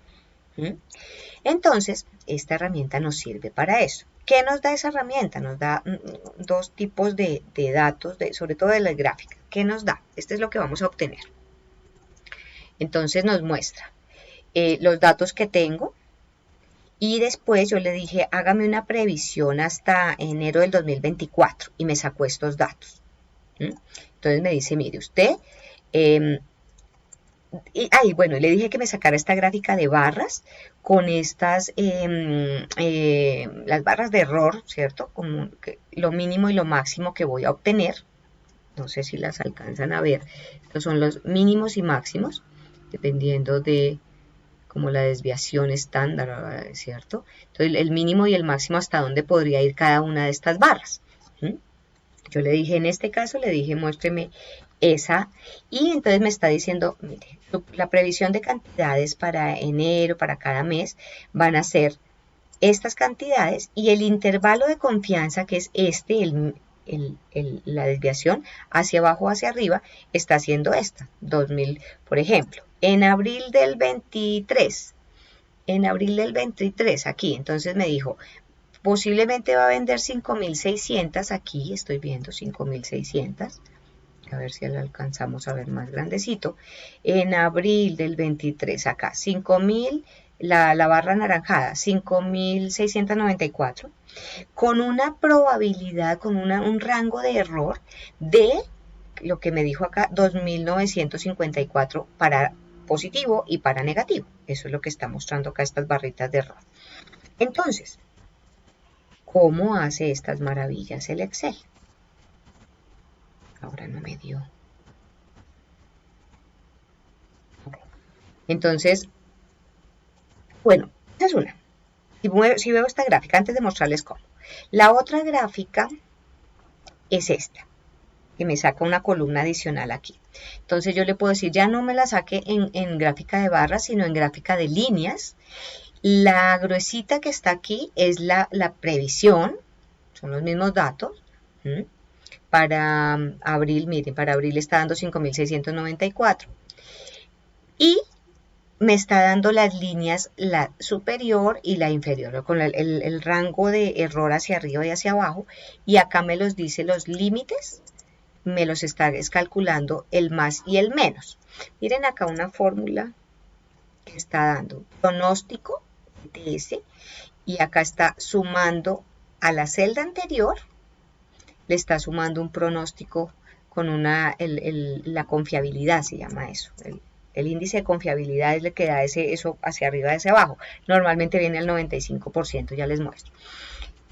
Entonces, esta herramienta nos sirve para eso. ¿Qué nos da esa herramienta? Nos da dos tipos de datos, sobre todo de las gráficas. ¿Qué nos da? Este es lo que vamos a obtener. Entonces nos muestra los datos que tengo y después yo le dije, hágame una previsión hasta enero del 2024 y me sacó estos datos. Entonces me dice, mire usted, bueno, le dije que me sacara esta gráfica de barras con estas, las barras de error, ¿cierto? Como lo mínimo y lo máximo que voy a obtener. No sé si las alcanzan a ver. Estos son los mínimos y máximos, dependiendo de como la desviación estándar, ¿cierto? Entonces, el mínimo y el máximo hasta dónde podría ir cada una de estas barras. Yo le dije, en este caso, le dije, muéstreme esa, y entonces me está diciendo, mire, la previsión de cantidades para enero, para cada mes, van a ser estas cantidades, y el intervalo de confianza, que es la desviación hacia abajo o hacia arriba, está siendo esta, 2000, por ejemplo, en abril del 23, aquí, entonces me dijo, posiblemente va a vender 5,600, aquí estoy viendo 5,600, a ver si lo alcanzamos a ver más grandecito, en abril del 23, acá, 5,000, la barra anaranjada, 5,694, con una probabilidad, con un rango de error de, lo que me dijo acá, 2,954 para positivo y para negativo. Eso es lo que está mostrando acá estas barritas de error. Entonces, ¿cómo hace estas maravillas el Excel? Ahora no me dio. Entonces, bueno, esa es una. Si veo esta gráfica, antes de mostrarles cómo. La otra gráfica es esta, que me saca una columna adicional aquí. Entonces yo le puedo decir, ya no me la saque en gráfica de barras, sino en gráfica de líneas. La gruesita que está aquí es la previsión, son los mismos datos. Para abril, miren, para abril está dando 5.694. Y me está dando las líneas, la superior y la inferior, con el rango de error hacia arriba y hacia abajo. Y acá me los dice los límites, me los está calculando el más y el menos. Miren acá una fórmula que está dando pronóstico, ETS, y acá está sumando a la celda anterior, le está sumando un pronóstico con la confiabilidad, se llama eso. El índice de confiabilidad es el que da eso hacia arriba y hacia abajo. Normalmente viene al 95%, ya les muestro.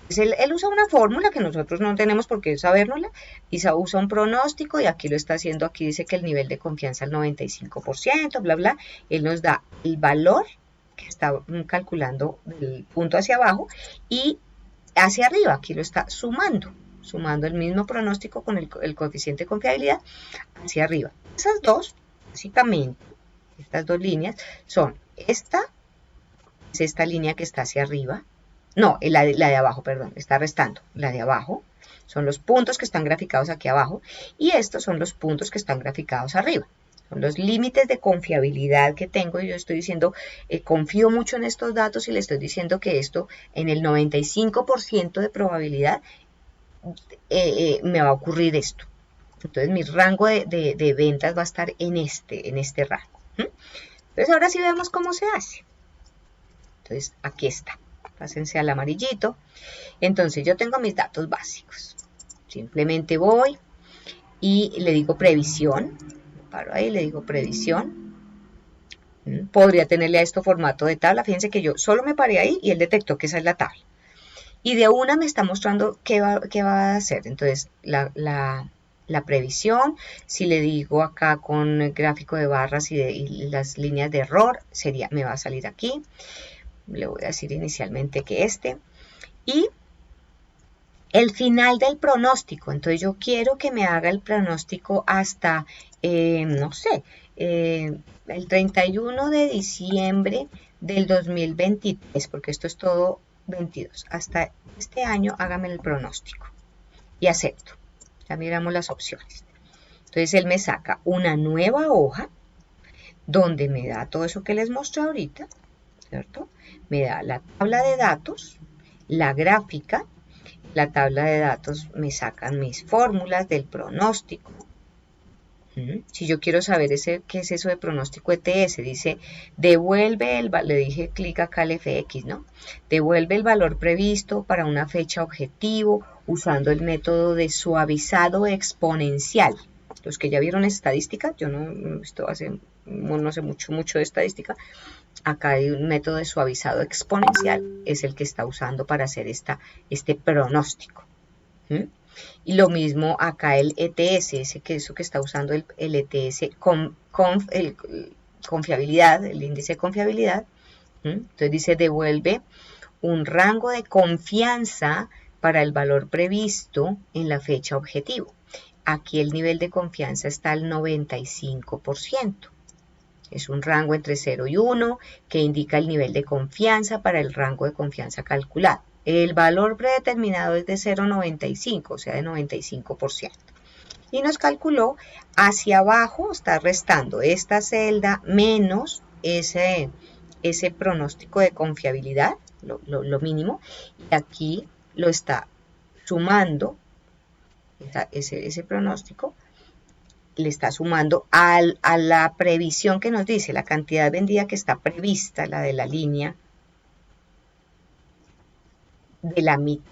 Entonces, él usa una fórmula que nosotros no tenemos por qué sabérnosla, y usa un pronóstico, y aquí lo está haciendo, aquí dice que el nivel de confianza es el 95%, bla, bla. Él nos da el valor que está calculando del punto hacia abajo, y hacia arriba, aquí lo está sumando el mismo pronóstico con el coeficiente de confiabilidad hacia arriba. Esas dos, básicamente, estas dos líneas son esta línea que está hacia arriba. No, la de abajo, perdón, está restando. La de abajo son los puntos que están graficados aquí abajo, y estos son los puntos que están graficados arriba. Son los límites de confiabilidad que tengo, y yo estoy diciendo, confío mucho en estos datos, y le estoy diciendo que esto en el 95% de probabilidad me va a ocurrir esto. Entonces mi rango de ventas va a estar en este rango. Entonces ahora sí vemos cómo se hace. Entonces aquí está. Pásense al amarillito. Entonces yo tengo mis datos básicos. Simplemente voy y le digo previsión. Paro ahí, le digo previsión. Podría tenerle a esto formato de tabla. Fíjense que yo solo me paré ahí y él detectó que esa es la tabla. Y de una me está mostrando qué va a hacer. Entonces la previsión, si le digo acá con el gráfico de barras y las líneas de error, me va a salir aquí. Le voy a decir inicialmente que y el final del pronóstico. Entonces yo quiero que me haga el pronóstico hasta, no sé, el 31 de diciembre del 2023, porque esto es todo 22. Hasta este año hágame el pronóstico y acepto. Ya miramos las opciones. Entonces él me saca una nueva hoja donde me da todo eso que les mostré ahorita, ¿cierto? Me da la tabla de datos, la gráfica, la tabla de datos me sacan mis fórmulas del pronóstico. Si yo quiero saber qué es eso de pronóstico ETS, dice, devuelve le dije clic acá al FX, ¿no? Devuelve el valor previsto para una fecha objetivo usando el método de suavizado exponencial. Los que ya vieron estadística, yo no sé mucho de estadística. Acá hay un método de suavizado exponencial, es el que está usando para hacer este pronóstico. Y lo mismo acá el ETS, eso que está usando el ETS confiabilidad, el índice de confiabilidad. Entonces dice devuelve un rango de confianza para el valor previsto en la fecha objetivo. Aquí el nivel de confianza está al 95%. Es un rango entre 0 y 1 que indica el nivel de confianza para el rango de confianza calculado. El valor predeterminado es de 0,95, o sea, de 95%. Y nos calculó hacia abajo, está restando esta celda menos ese pronóstico de confiabilidad, lo mínimo, y aquí lo está sumando, ese pronóstico, le está sumando a la previsión que nos dice, la cantidad vendida que está prevista, la de la línea de la mitad.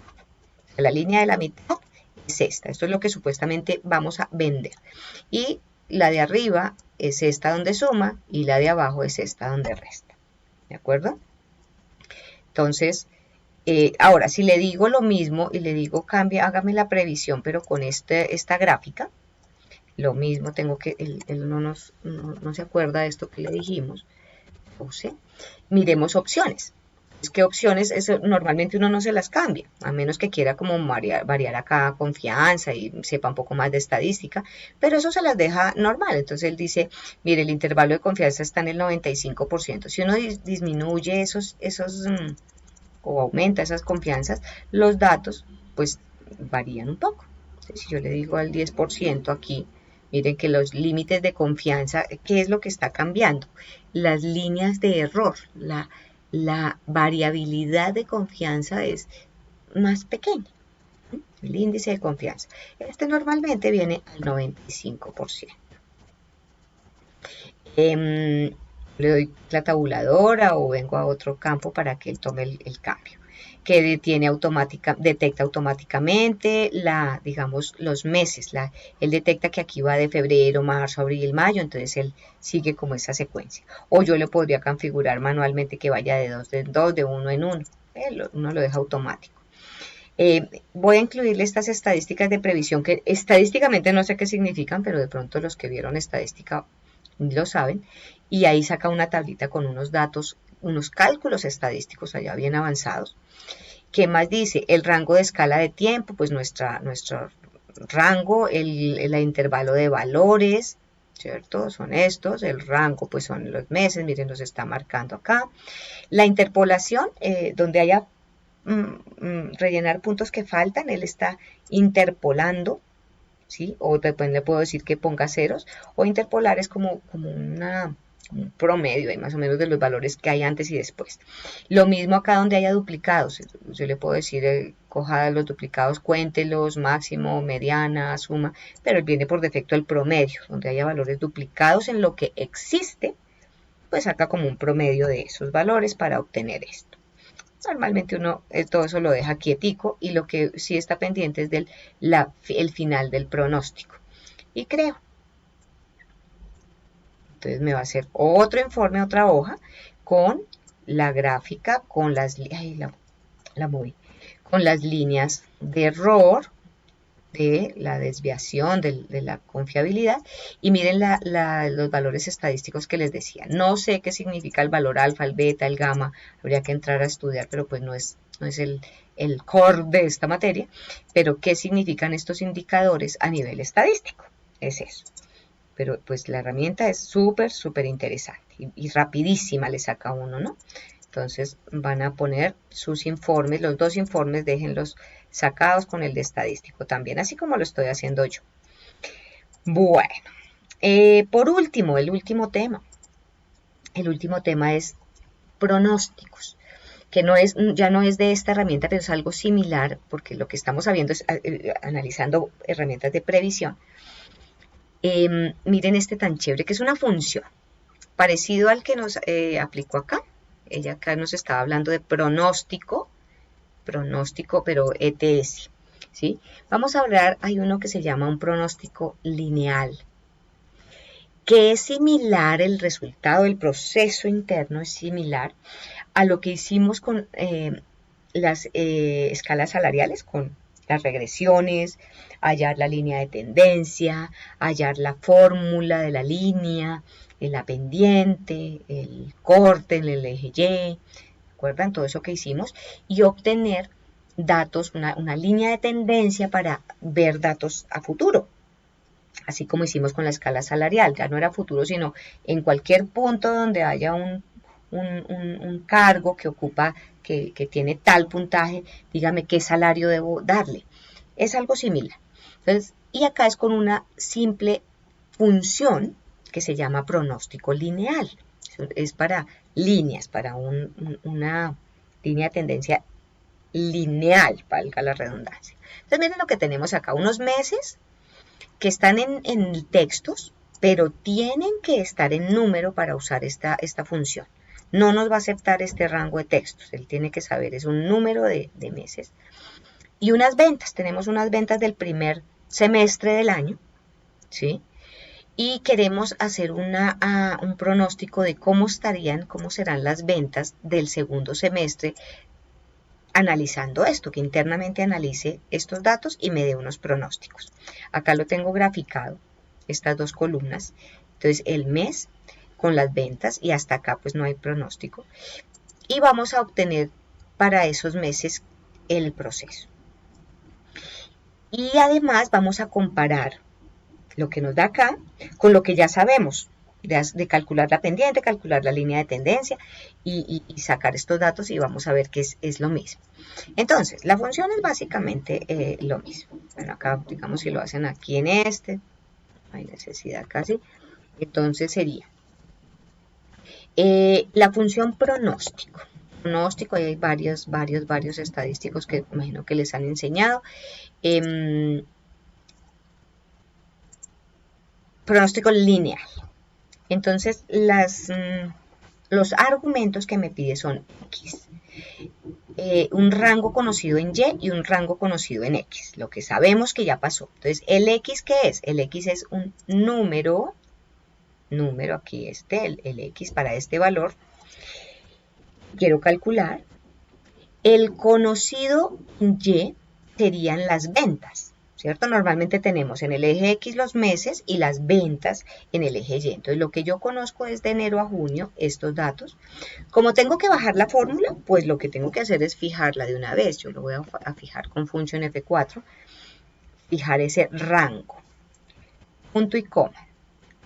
La línea de la mitad es esta. Esto es lo que supuestamente vamos a vender. Y la de arriba es esta donde suma y la de abajo es esta donde resta. ¿De acuerdo? Entonces, ahora si le digo lo mismo y le digo cambia, hágame la previsión, pero con esta gráfica, lo mismo tengo que, él no se acuerda de esto que le dijimos. Puse, miremos opciones. ¿Qué opciones? Eso, normalmente uno no se las cambia, a menos que quiera como variar acá confianza y sepa un poco más de estadística, pero eso se las deja normal. Entonces él dice, mire, el intervalo de confianza está en el 95%. Si uno disminuye o aumenta esas confianzas, los datos pues varían un poco. Entonces, si yo le digo al 10% aquí, miren que los límites de confianza, ¿qué es lo que está cambiando? Las líneas de error, la variabilidad de confianza es más pequeña, el índice de confianza. Este normalmente viene al 95%. Le doy la tabuladora o vengo a otro campo para que él tome el cambio, que detecta automáticamente digamos, los meses. Él detecta que aquí va de febrero, marzo, abril, mayo, entonces él sigue como esa secuencia. O yo le podría configurar manualmente que vaya de 2 en 2, de 1 en 1. Uno lo deja automático. Voy a incluirle estas estadísticas de previsión que estadísticamente no sé qué significan, pero de pronto los que vieron estadística lo saben, y ahí saca una tablita con unos datos, unos cálculos estadísticos allá bien avanzados. ¿Qué más dice? El rango de escala de tiempo, pues nuestro rango, el intervalo de valores, ¿cierto? Son estos, el rango pues son los meses, miren, los está marcando acá. La interpolación, donde haya rellenar puntos que faltan, él está interpolando, ¿sí? O después le puedo decir que ponga ceros, o interpolar es como un promedio ahí más o menos de los valores que hay antes y después. Lo mismo acá donde haya duplicados, yo le puedo decir coja los duplicados, cuéntelos, máximo, mediana, suma, pero él viene por defecto el promedio, donde haya valores duplicados en lo que existe, pues saca como un promedio de esos valores para obtener esto. Normalmente uno todo eso lo deja quietico y lo que sí está pendiente es el final del pronóstico. Y creo. Entonces me va a hacer otro informe, otra hoja, con la gráfica, con las, con las líneas de error, de la desviación, de la confiabilidad, y miren los valores estadísticos que les decía. No sé qué significa el valor alfa, el beta, el gamma, habría que entrar a estudiar, pero pues no es el core de esta materia, pero qué significan estos indicadores a nivel estadístico, es eso. Pero pues la herramienta es súper interesante y rapidísima le saca uno, ¿no? Entonces van a poner sus informes, los dos informes déjenlos sacados con el de estadístico también, así como lo estoy haciendo yo. Bueno, por último, el último tema es pronósticos, que ya no es de esta herramienta, pero es algo similar, porque lo que estamos viendo es analizando herramientas de previsión. Miren este tan chévere, que es una función, parecido al que nos aplicó acá. Ella acá nos estaba hablando de pronóstico, pero ETS, ¿sí? Vamos a hablar, hay uno que se llama un pronóstico lineal, que es similar, el resultado del proceso interno es similar a lo que hicimos con las escalas salariales, con las regresiones, hallar la línea de tendencia, hallar la fórmula de la línea, la pendiente, el corte en el eje Y, ¿recuerdan todo eso que hicimos? Y obtener datos, una línea de tendencia para ver datos a futuro, así como hicimos con la escala salarial, ya no era futuro, sino en cualquier punto donde haya un cargo que ocupa, que tiene tal puntaje, dígame qué salario debo darle. Es algo similar. Entonces, y acá es con una simple función que se llama pronóstico lineal. Es para líneas, para una línea de tendencia lineal, valga la redundancia. Entonces, miren lo que tenemos acá, unos meses que están en textos, pero tienen que estar en número para usar esta función. No nos va a aceptar este rango de textos, él tiene que saber, es un número de meses. Y unas ventas, tenemos unas ventas del primer semestre del año, ¿sí? y queremos hacer un pronóstico de cómo serán las ventas del segundo semestre, analizando esto, que internamente analice estos datos y me dé unos pronósticos. Acá lo tengo graficado, estas dos columnas. Entonces el mes con las ventas, y hasta acá pues no hay pronóstico. Y vamos a obtener para esos meses el proceso. Y además vamos a comparar lo que nos da acá con lo que ya sabemos, de calcular la pendiente, calcular la línea de tendencia y sacar estos datos, y vamos a ver que es lo mismo. Entonces, la función es básicamente lo mismo. Bueno, acá, digamos, si lo hacen aquí en no hay necesidad casi. Entonces sería la función pronóstico. Pronóstico, hay varios estadísticos que imagino que les han enseñado. Pronóstico lineal. Entonces, los argumentos que me pide son X, un rango conocido en Y y un rango conocido en X, lo que sabemos que ya pasó. Entonces, ¿el X qué es? El X es un número, aquí el X para este valor. Quiero calcular. El conocido Y serían las ventas, ¿cierto? Normalmente tenemos en el eje X los meses y las ventas en el eje Y. Entonces, lo que yo conozco es de enero a junio estos datos. Como tengo que bajar la fórmula, pues lo que tengo que hacer es fijarla de una vez. Yo lo voy a fijar con función F4, fijar ese rango, punto y coma.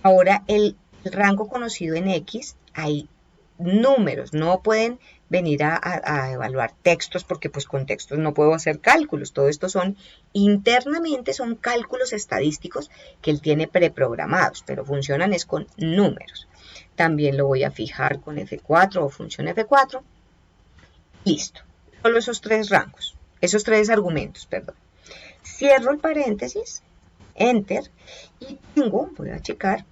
Ahora, el rango conocido en X, hay números, no pueden venir a evaluar textos, porque pues con textos no puedo hacer cálculos. Todo esto internamente son cálculos estadísticos que él tiene preprogramados, pero funcionan es con números. También lo voy a fijar con F4 o función F4. Listo. Solo esos tres rangos, esos tres argumentos, perdón. Cierro el paréntesis, Enter, y voy a checar,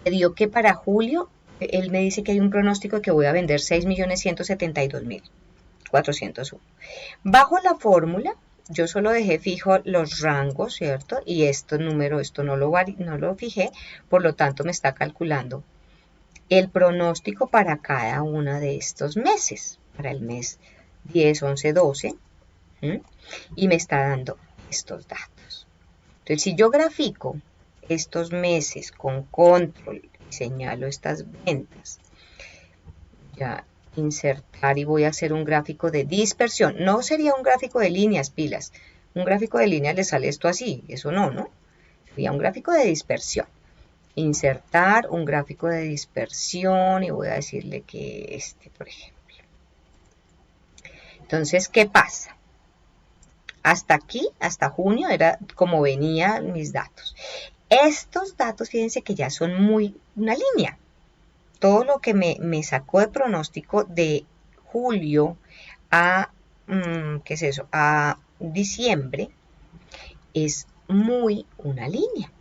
me dio que para julio, él me dice que hay un pronóstico de que voy a vender 6.172.401. Bajo la fórmula, yo solo dejé fijo los rangos, ¿cierto? Y esto no lo fijé, por lo tanto me está calculando el pronóstico para cada uno de estos meses, para el mes 10, 11, 12, y me está dando estos datos. Entonces, si yo grafico estos meses con control y señalo estas ventas, ya insertar, y voy a hacer un gráfico de dispersión. No sería un gráfico de líneas, pilas. Un gráfico de líneas le sale esto así, eso no. Sería un gráfico de dispersión. Insertar un gráfico de dispersión, y voy a decirle que por ejemplo. Entonces, ¿qué pasa? Hasta aquí, hasta junio, era como venían mis datos. Estos datos, fíjense que ya son una línea. Todo lo que me sacó de pronóstico de julio a, ¿qué es eso? A diciembre, es muy una línea.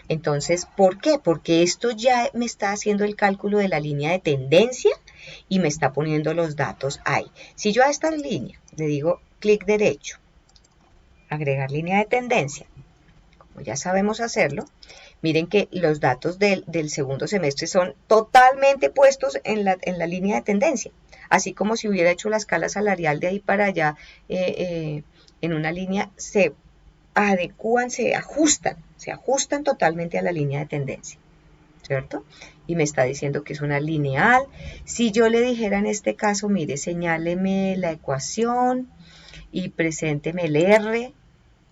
Entonces, ¿por qué? Porque esto ya me está haciendo el cálculo de la línea de tendencia y me está poniendo los datos ahí. Si yo a esta línea le digo clic derecho, agregar línea de tendencia, como ya sabemos hacerlo, miren que los datos del segundo semestre son totalmente puestos en la línea de tendencia, así como si hubiera hecho la escala salarial de ahí para allá en una línea, se adecúan, se ajustan totalmente a la línea de tendencia, ¿cierto? Y me está diciendo que es una lineal. Si yo le dijera en este caso, mire, señáleme la ecuación y presénteme el R,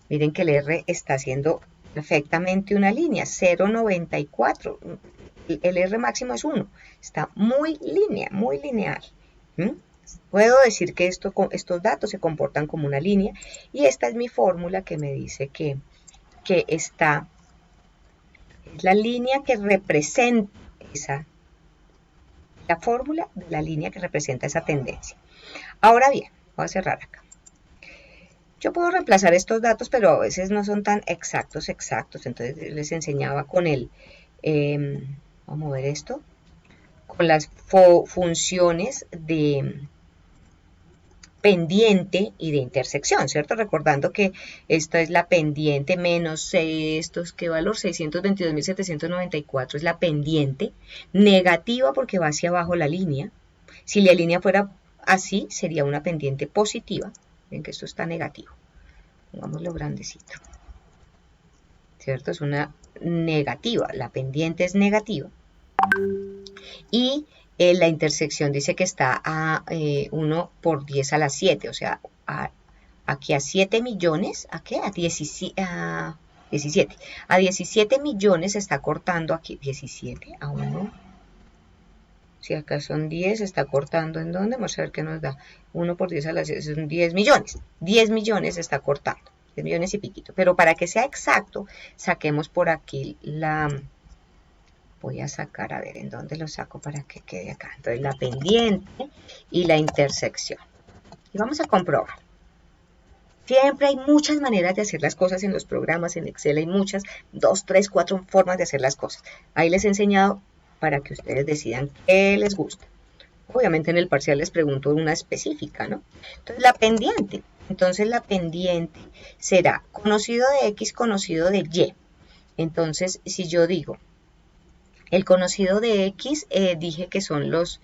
miren que el R está haciendo perfectamente una línea, 0,94, el R máximo es 1, está muy lineal. Puedo decir que estos datos se comportan como una línea, y esta es mi fórmula que me dice que esta es la línea que representa la fórmula de la línea que representa esa tendencia. Ahora bien, voy a cerrar acá. Yo puedo reemplazar estos datos, pero a veces no son tan exactos. Entonces les enseñaba con vamos a ver esto, con las funciones de pendiente y de intersección, ¿cierto? Recordando que esta es la pendiente menos 6, ¿esto es qué valor? 622.794 es la pendiente, negativa porque va hacia abajo la línea. Si la línea fuera así, sería una pendiente positiva. Ven que esto está negativo. Pongámoslo grandecito. ¿Cierto? Es una negativa, la pendiente es negativa. Y la intersección dice que está a 1 por 10 a la 7, o sea, aquí a 7 millones, ¿a qué? A 17. A 17 millones se está cortando aquí, 17 a 1. Si acá son 10, se está cortando ¿en dónde? Vamos a ver qué nos da. 1 por 10 a la 7, son 10 millones. 10 millones se está cortando, 10 millones y piquito. Pero para que sea exacto, saquemos por aquí la... Voy a sacar, a ver, ¿en dónde lo saco para que quede acá? Entonces, la pendiente y la intersección. Y vamos a comprobar. Siempre hay muchas maneras de hacer las cosas en los programas, en Excel hay muchas, 2, 3, 4 formas de hacer las cosas. Ahí les he enseñado para que ustedes decidan qué les gusta. Obviamente en el parcial les pregunto una específica, ¿no? Entonces, la pendiente. Entonces, la pendiente será conocido de X, conocido de Y. Entonces, si yo digo... El conocido de X, dije que son los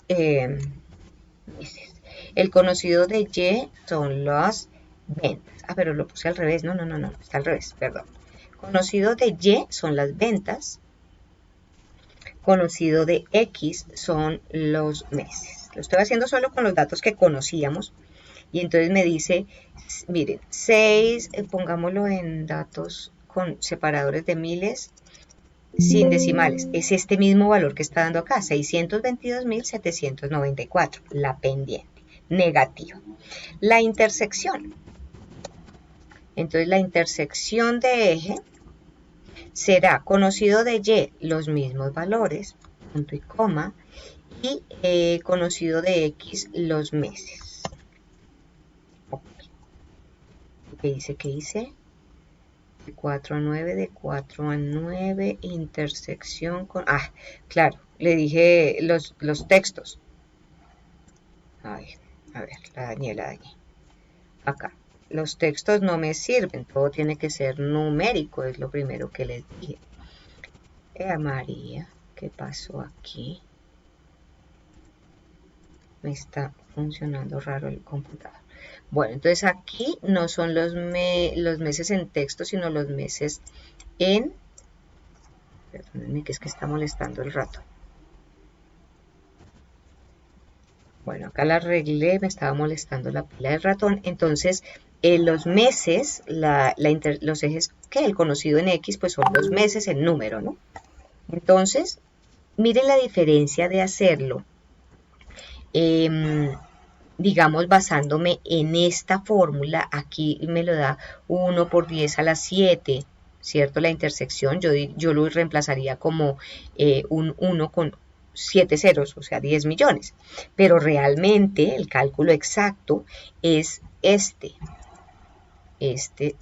meses. El conocido de Y son las ventas. Ah, pero lo puse al revés. No, está al revés, perdón. Conocido de Y son las ventas. Conocido de X son los meses. Lo estoy haciendo solo con los datos que conocíamos. Y entonces me dice, miren, 6, pongámoslo en datos con separadores de miles, sin decimales, es este mismo valor que está dando acá, 622.794, la pendiente, negativa. La intersección, entonces la intersección de eje será conocido de Y, los mismos valores, punto y coma, y conocido de X, los meses. Okay. ¿Qué hice? De 4 a 9, de 4 a 9, intersección con... Ah, claro, le dije los textos. Ay, a ver, la dañé. Acá, los textos no me sirven, todo tiene que ser numérico, es lo primero que les dije. María, ¿qué pasó aquí? Me está funcionando raro el computador. Bueno, entonces aquí no son los meses en texto, sino los meses en... Perdónenme que es que está molestando el ratón. Bueno, acá la arreglé, me estaba molestando la pila del ratón. Entonces, los meses, los ejes que el conocido en X, pues son los meses en número, ¿no? Entonces, miren la diferencia de hacerlo. Digamos, basándome en esta fórmula, aquí me lo da 1 por 10 a la 7, ¿cierto? La intersección, yo lo reemplazaría como un 1 con 7 ceros, o sea, 10 millones. Pero realmente el cálculo exacto es este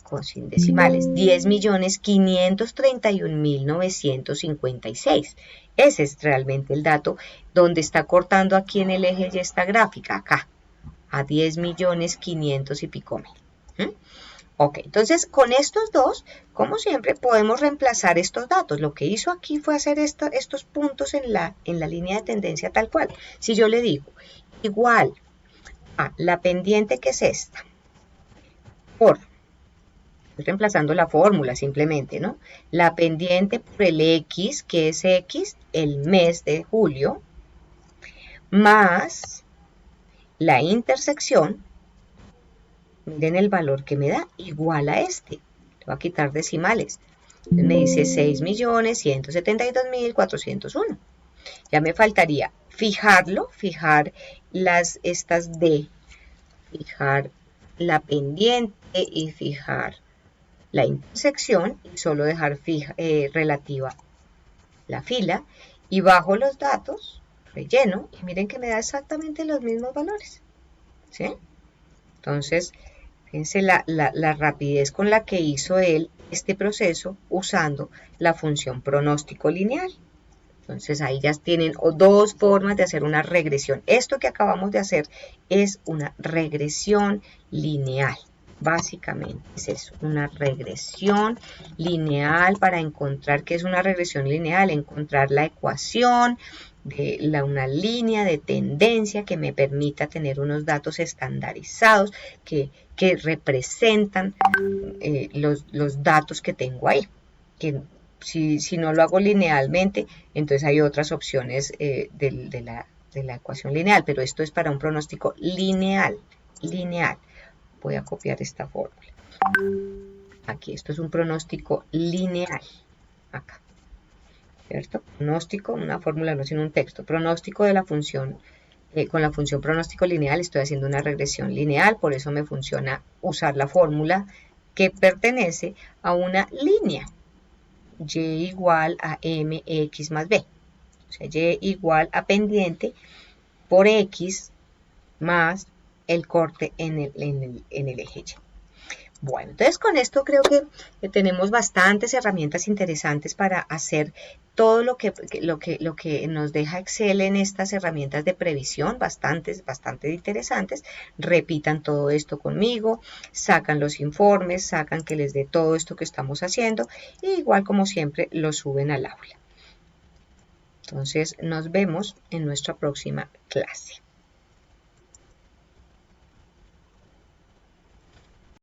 con sin decimales, 10.531.956. Ese es realmente el dato donde está cortando aquí en el eje y esta gráfica, acá, a 10.500.000 y pico mil. Ok, entonces con estos dos, como siempre, podemos reemplazar estos datos. Lo que hizo aquí fue hacer estos puntos en la línea de tendencia tal cual. Si yo le digo, igual a la pendiente que es esta, por... Estoy reemplazando la fórmula simplemente, ¿no? La pendiente por el X, que es X, el mes de julio, más la intersección, miren el valor que me da, igual a este. Le voy a quitar decimales. Entonces me dice 6.172.401. Ya me faltaría fijar estas D, fijar la pendiente y fijar la intersección y solo dejar relativa la fila y bajo los datos, relleno y miren que me da exactamente los mismos valores, ¿sí? Entonces, fíjense la rapidez con la que hizo él este proceso usando la función pronóstico lineal. Entonces ahí ya tienen dos formas de hacer una regresión. Esto que acabamos de hacer es una regresión lineal. Básicamente es eso, una regresión lineal. Para encontrar qué es una regresión lineal, encontrar la ecuación de una línea de tendencia que me permita tener unos datos estandarizados que representan los datos que tengo ahí. Que si no lo hago linealmente, entonces hay otras opciones de la ecuación lineal, pero esto es para un pronóstico lineal. Voy a copiar esta fórmula. Aquí, esto es un pronóstico lineal. Acá. ¿Cierto? Pronóstico, una fórmula no sino un texto. Pronóstico de la función, con la función pronóstico lineal estoy haciendo una regresión lineal, por eso me funciona usar la fórmula que pertenece a una línea. Y igual a mx más b. O sea, y igual a pendiente por x más el corte en el eje Y. Bueno, entonces con esto creo que tenemos bastantes herramientas interesantes para hacer todo lo que nos deja Excel en estas herramientas de previsión, bastante interesantes. Repitan todo esto conmigo, sacan los informes, sacan que les dé todo esto que estamos haciendo y igual como siempre lo suben al aula. Entonces nos vemos en nuestra próxima clase.